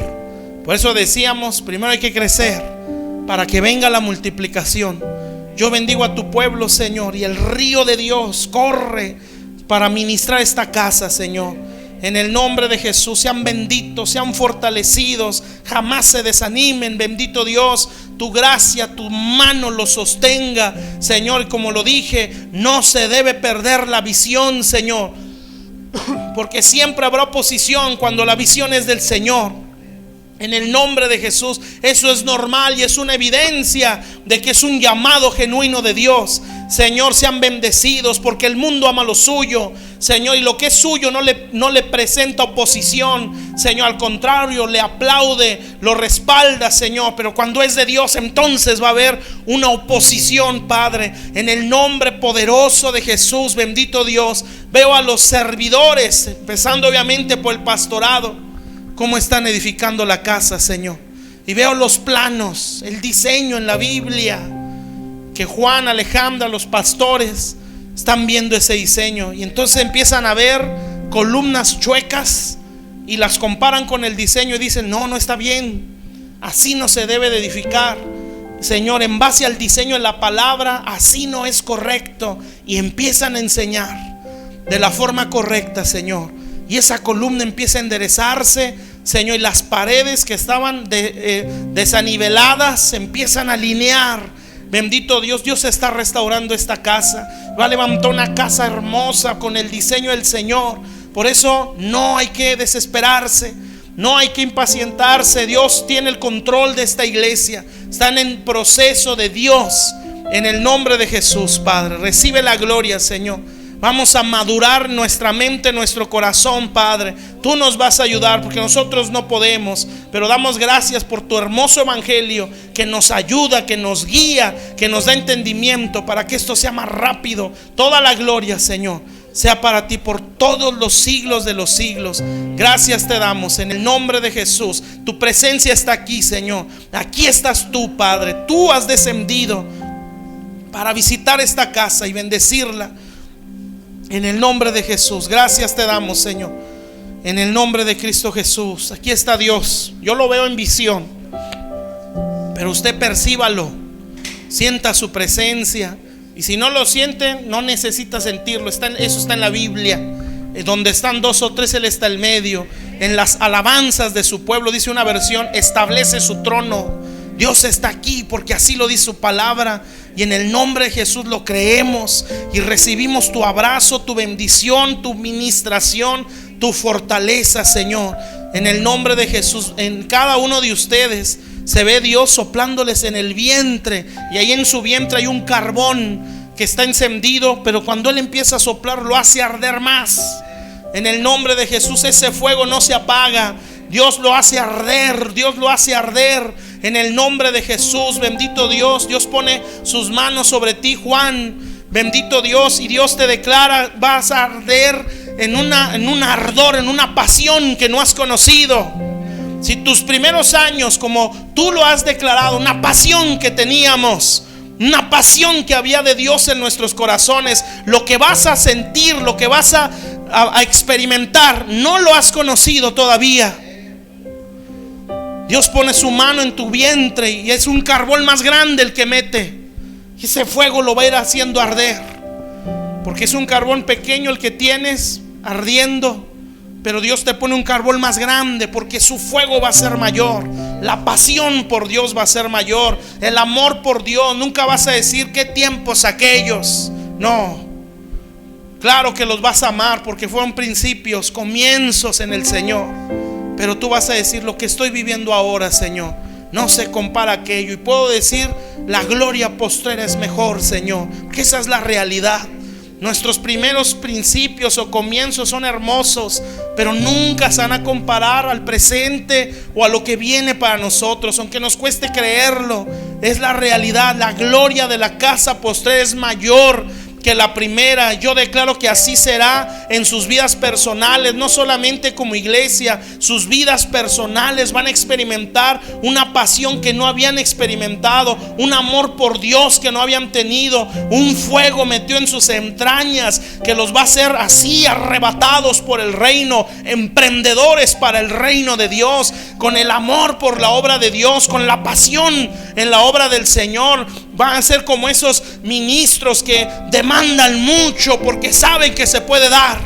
Por eso decíamos: primero hay que crecer para que venga la multiplicación. Yo bendigo a tu pueblo, Señor, y el río de Dios corre para ministrar esta casa, Señor. En el nombre de Jesús, sean benditos, sean fortalecidos, jamás se desanimen. Bendito Dios, tu gracia, tu mano los sostenga, Señor. Y como lo dije, no se debe perder la visión, Señor, porque siempre habrá oposición cuando la visión es del Señor. En el nombre de Jesús, eso es normal y es una evidencia de que es un llamado genuino de Dios. Señor, sean bendecidos, porque el mundo ama lo suyo, Señor, y lo que es suyo no le presenta oposición, Señor. Al contrario, le aplaude, lo respalda, Señor. Pero cuando es de Dios, entonces va a haber una oposición, Padre. En el nombre poderoso de Jesús, bendito Dios, veo a los servidores, empezando obviamente por el pastorado. cómo están edificando la casa, Señor. Y veo los planos, el diseño en la Biblia, que Juan, Alejandra, los pastores están viendo ese diseño. Y entonces empiezan a ver columnas chuecas y las comparan con el diseño y dicen: no, no está bien, así no se debe de edificar, Señor, en base al diseño de la palabra, así no es correcto. Y empiezan a enseñar de la forma correcta, Señor. Y esa columna empieza a enderezarse, Señor, y las paredes que estaban desaniveladas se empiezan a alinear. Bendito Dios, Dios está restaurando esta casa. Va a levantar una casa hermosa con el diseño del Señor. Por eso no hay que desesperarse, no hay que impacientarse. Dios tiene el control de esta iglesia. Están en proceso de Dios. En el nombre de Jesús, Padre, recibe la gloria, Señor. Vamos a madurar nuestra mente, nuestro corazón, Padre. Tú nos vas a ayudar porque nosotros no podemos, pero damos gracias por tu hermoso evangelio que nos ayuda, que nos guía, que nos da entendimiento para que esto sea más rápido. Toda la gloria, Señor, sea para ti por todos los siglos de los siglos. Gracias te damos en el nombre de Jesús. Tu presencia está aquí, Señor. Aquí estás tú, Padre. Tú has descendido para visitar esta casa y bendecirla. En el nombre de Jesús, gracias te damos, Señor. En el nombre de Cristo Jesús. Aquí está Dios. Yo lo veo en visión, pero usted percíbalo, sienta su presencia. Y si no lo siente, no necesita sentirlo. Eso está en la Biblia. Donde están dos o tres, Él está en medio. En las alabanzas de su pueblo, dice una versión, establece su trono. Dios está aquí porque así lo dice su palabra. Y en el nombre de Jesús lo creemos y recibimos tu abrazo, tu bendición, tu ministración, tu fortaleza, Señor. En el nombre de Jesús, en cada uno de ustedes se ve Dios soplándoles en el vientre. Y ahí en su vientre hay un carbón que está encendido, pero cuando Él empieza a soplar lo hace arder más. En el nombre de Jesús ese fuego no se apaga. Dios lo hace arder, Dios lo hace arder. En el nombre de Jesús, bendito Dios. Dios pone sus manos sobre ti, Juan. Bendito Dios, y Dios te declara: vas a arder en un ardor, en una pasión que no has conocido. Si tus primeros años, como tú lo has declarado, una pasión que teníamos, una pasión que había de Dios en nuestros corazones, lo que vas a sentir, lo que vas a experimentar, no lo has conocido todavía. Dios pone su mano en tu vientre y es un carbón más grande el que mete. Y ese fuego lo va a ir haciendo arder, porque es un carbón pequeño el que tienes ardiendo, pero Dios te pone un carbón más grande porque su fuego va a ser mayor. La pasión por Dios va a ser mayor. El amor por Dios. Nunca vas a decir: qué tiempos aquellos. No, claro que los vas a amar porque fueron principios, comienzos en el Señor. Pero tú vas a decir: lo que estoy viviendo ahora, Señor, no se compara a aquello. Y puedo decir: la gloria postrera es mejor, Señor, porque esa es la realidad. Nuestros primeros principios o comienzos son hermosos, pero nunca se van a comparar al presente o a lo que viene para nosotros, aunque nos cueste creerlo. Es la realidad. La gloria de la casa postrera es mayor que la primera. Yo declaro que así será en sus vidas personales, no solamente como iglesia. Sus vidas personales van a experimentar una pasión que no habían experimentado, un amor por Dios que no habían tenido, un fuego metido en sus entrañas que los va a hacer así arrebatados por el reino, emprendedores para el reino de Dios, con el amor por la obra de Dios, con la pasión en la obra del Señor. Van a ser como esos ministros que demandan mucho porque saben que se puede dar,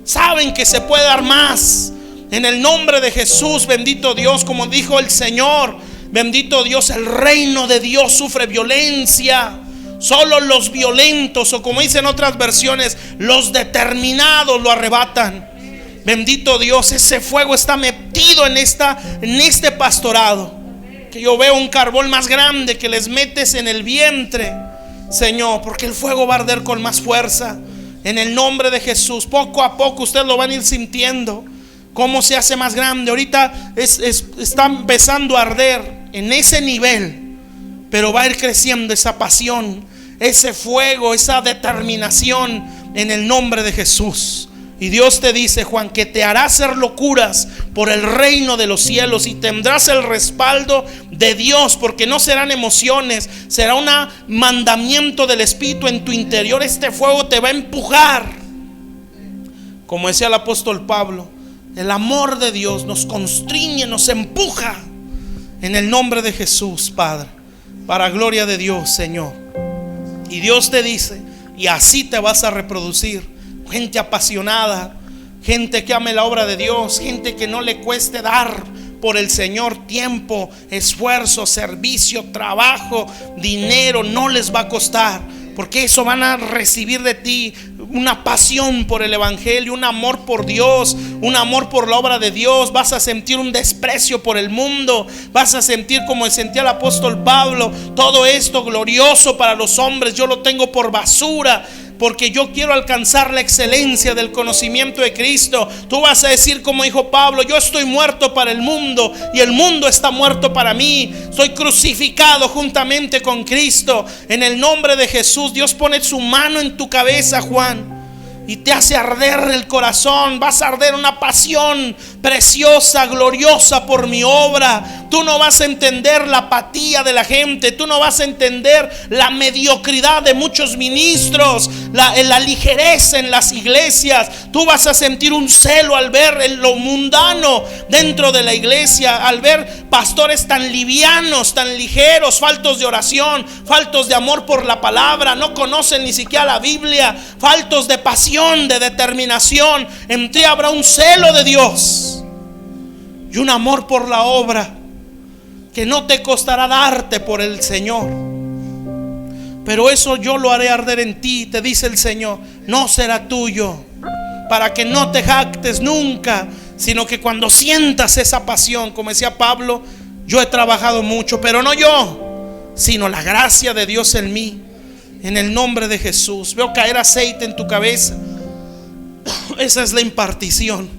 saben que se puede dar más. En el nombre de Jesús, bendito Dios, como dijo el Señor, bendito Dios, el reino de Dios sufre violencia. Solo los violentos, o como dicen otras versiones, los determinados lo arrebatan. Bendito Dios, ese fuego está metido en este pastorado. Que yo veo un carbón más grande que les metes en el vientre, Señor, porque el fuego va a arder con más fuerza. En el nombre de Jesús, poco a poco ustedes lo van a ir sintiendo cómo se hace más grande. Ahorita está empezando a arder en ese nivel, pero va a ir creciendo esa pasión, ese fuego, esa determinación en el nombre de Jesús. Y Dios te dice, Juan, que te hará hacer locuras por el reino de los cielos y tendrás el respaldo de Dios, porque no serán emociones, será un mandamiento del Espíritu en tu interior. Este fuego te va a empujar. Como decía el apóstol Pablo, el amor de Dios nos constriñe, nos empuja. En el nombre de Jesús, Padre, para gloria de Dios, Señor. Y Dios te dice, y así te vas a reproducir. Gente apasionada, gente que ame la obra de Dios, gente que no le cueste dar por el Señor tiempo, esfuerzo, servicio, trabajo, dinero. No les va a costar, porque eso van a recibir de ti una pasión por el evangelio, un amor por Dios, un amor por la obra de Dios. Vas a sentir un desprecio por el mundo. Vas a sentir como sentía el apóstol Pablo: todo esto glorioso para los hombres yo lo tengo por basura, porque yo quiero alcanzar la excelencia del conocimiento de Cristo. Tú vas a decir como dijo Pablo: yo estoy muerto para el mundo y el mundo está muerto para mí. Soy crucificado juntamente con Cristo. En el nombre de Jesús, Dios pone su mano en tu cabeza, Juan, y te hace arder el corazón. Vas a arder una pasión preciosa, gloriosa por mi obra. Tú no vas a entender la apatía de la gente. Tú no vas a entender la mediocridad de muchos ministros, la ligereza en las iglesias. Tú vas a sentir un celo al ver lo mundano dentro de la iglesia, al ver pastores tan livianos, tan ligeros, faltos de oración, faltos de amor por la palabra, no conocen ni siquiera la Biblia, faltos de pasión, de determinación. En ti habrá un celo de Dios y un amor por la obra que no te costará darte por el Señor. Pero eso yo lo haré arder en ti, te dice el Señor. No será tuyo, para que no te jactes nunca, sino que cuando sientas esa pasión, como decía Pablo: yo he trabajado mucho, pero no yo, sino la gracia de Dios en mí. En el nombre de Jesús, veo caer aceite en tu cabeza. Esa es la impartición.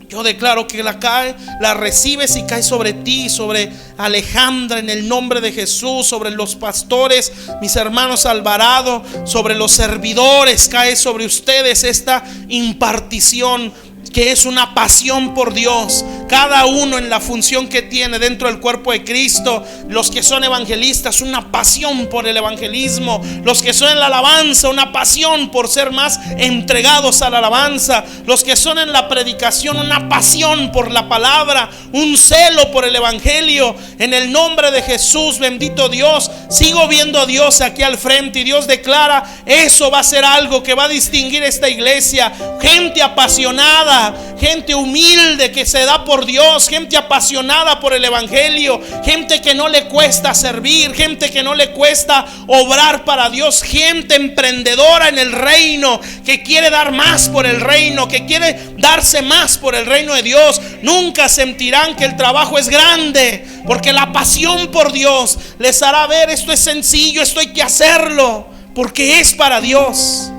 Yo declaro que la recibes y cae sobre ti, sobre Alejandra, en el nombre de Jesús, sobre los pastores, mis hermanos Alvarado, sobre los servidores. Cae sobre ustedes esta impartición, que es una pasión por Dios, cada uno en la función que tiene dentro del cuerpo de Cristo. Los que son evangelistas, una pasión por el evangelismo. Los que son en la alabanza, una pasión por ser más entregados a la alabanza. Los que son en la predicación, una pasión por la palabra, un celo por el evangelio. En el nombre de Jesús, bendito Dios, sigo viendo a Dios aquí al frente, y Dios declara: eso va a ser algo que va a distinguir esta iglesia. Gente apasionada, gente humilde que se da por Dios, gente apasionada por el evangelio, gente que no le cuesta servir, gente que no le cuesta obrar para Dios, gente emprendedora en el reino, que quiere dar más por el reino, que quiere darse más por el reino de Dios. Nunca sentirán que el trabajo es grande, porque la pasión por Dios les hará ver: esto es sencillo, esto hay que hacerlo, porque es para Dios.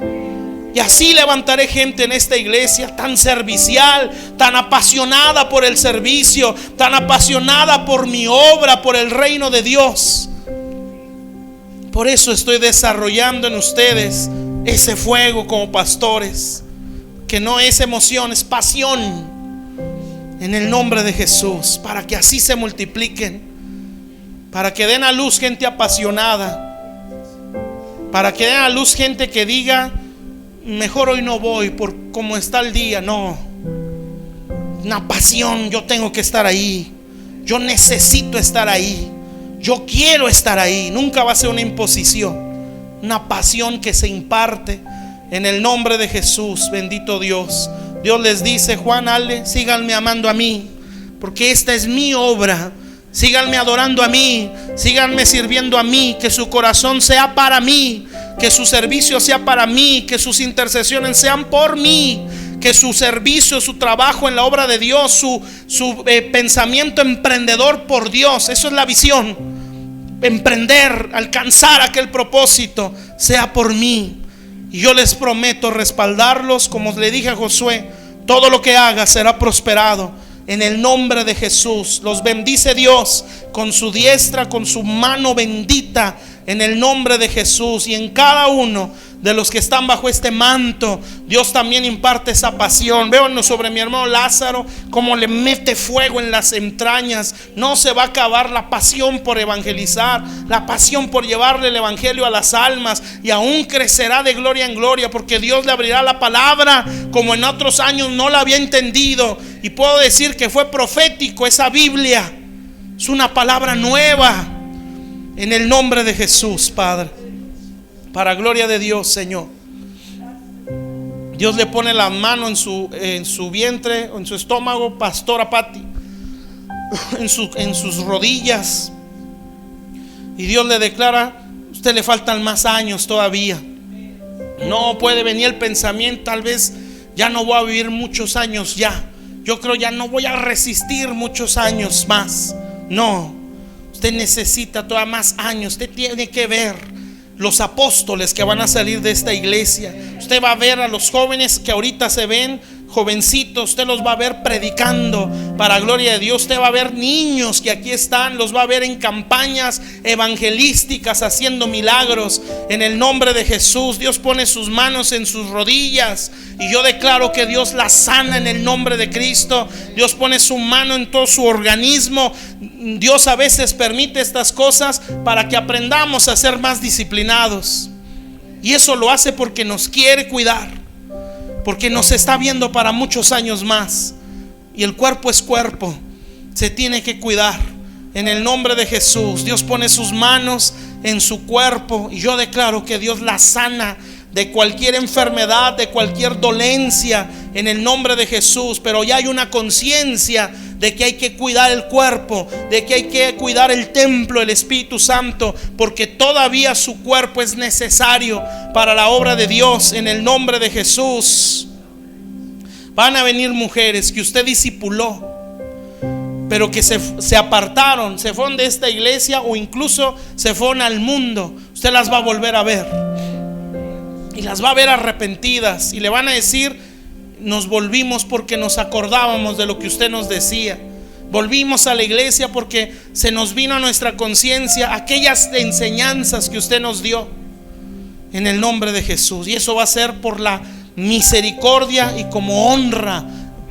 Y así levantaré gente en esta iglesia tan servicial, tan apasionada por el servicio, tan apasionada por mi obra, por el reino de Dios. Por eso estoy desarrollando en ustedes ese fuego como pastores, que no es emoción, es pasión. En el nombre de Jesús, para que así se multipliquen, para que den a luz gente apasionada, para que den a luz gente que diga: mejor hoy no voy por cómo está el día. No, una pasión: yo tengo que estar ahí, yo necesito estar ahí, yo quiero estar ahí. Nunca va a ser una imposición, una pasión que se imparte en el nombre de Jesús. Bendito Dios. Dios les dice: Juan, Ale, síganme amando a mí, porque esta es mi obra. Síganme adorando a mí, síganme sirviendo a mí, que su corazón sea para mí, que su servicio sea para mí, que sus intercesiones sean por mí, que su servicio, su trabajo en la obra de Dios, su pensamiento emprendedor por Dios, eso es la visión. Emprender, alcanzar aquel propósito, sea por mí. Y yo les prometo respaldarlos, como le dije a Josué: todo lo que haga será prosperado. En el nombre de Jesús, los bendice Dios con su diestra, con su mano bendita. en el nombre de Jesús. Y en cada uno de los que están bajo este manto, Dios también imparte esa pasión. Veo sobre mi hermano Lázaro como le mete fuego en las entrañas. No se va a acabar la pasión por evangelizar, la pasión por llevarle el evangelio a las almas, y aún crecerá de gloria en gloria, porque Dios le abrirá la palabra como en otros años no la había entendido. Y puedo decir que fue profético esa Biblia. Es una palabra nueva en el nombre de Jesús, Padre, para gloria de Dios, Señor. Dios le pone la mano en su vientre, en su estómago, pastora Patti, en sus rodillas, y Dios le declara: usted le faltan más años todavía. No puede venir el pensamiento: tal vez ya no voy a vivir muchos años ya. Yo creo ya no voy a resistir muchos años más. No, usted necesita todavía más años. Usted tiene que ver los apóstoles que van a salir de esta iglesia. Usted va a ver a los jóvenes que ahorita se ven jovencitos, usted los va a ver predicando para gloria de Dios. Usted va a ver niños que aquí están, los va a ver en campañas evangelísticas haciendo milagros en el nombre de Jesús. Dios pone sus manos en sus rodillas y yo declaro que Dios la sana en el nombre de Cristo. Dios pone su mano en todo su organismo. Dios a veces permite estas cosas para que aprendamos a ser más disciplinados, y eso lo hace porque nos quiere cuidar, porque nos está viendo para muchos años más. Y el cuerpo es cuerpo, se tiene que cuidar en el nombre de Jesús. Dios pone sus manos en su cuerpo y yo declaro que Dios la sana de cualquier enfermedad, de cualquier dolencia en el nombre de Jesús. Pero ya hay una conciencia de que hay que cuidar el cuerpo, de que hay que cuidar el templo, el Espíritu Santo, porque todavía su cuerpo es necesario para la obra de Dios en el nombre de Jesús. Van a venir mujeres que usted discipuló, pero que se apartaron, se fueron de esta iglesia o incluso se fueron al mundo. Usted las va a volver a ver y las va a ver arrepentidas y le van a decir: nos volvimos porque nos acordábamos de lo que usted nos decía. Volvimos a la iglesia porque se nos vino a nuestra conciencia aquellas enseñanzas que usted nos dio en el nombre de Jesús. Y eso va a ser por la misericordia y como honra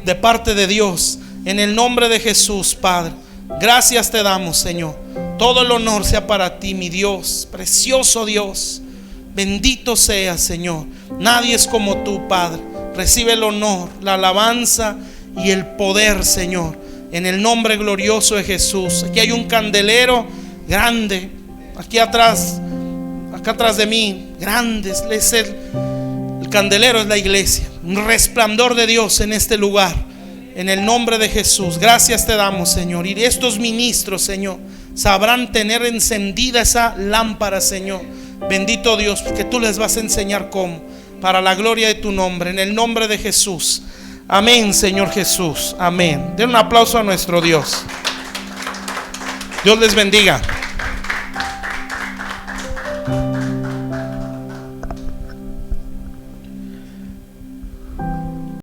de parte de Dios en el nombre de Jesús. Padre, gracias te damos, Señor. Todo el honor sea para ti, mi Dios, precioso Dios. Bendito sea, Señor. Nadie es como tú, Padre. Recibe el honor, la alabanza y el poder, Señor, en el nombre glorioso de Jesús. Aquí hay un candelero grande, aquí atrás, acá atrás de mí, grande. Es el candelero es la iglesia, un resplandor de Dios en este lugar, en el nombre de Jesús. Gracias te damos, Señor. Y estos ministros, Señor, sabrán tener encendida esa lámpara, Señor. Bendito Dios, porque tú les vas a enseñar cómo, para la gloria de tu nombre, en el nombre de Jesús. Amén, Señor Jesús. Amén. Den un aplauso a nuestro Dios. Dios les bendiga.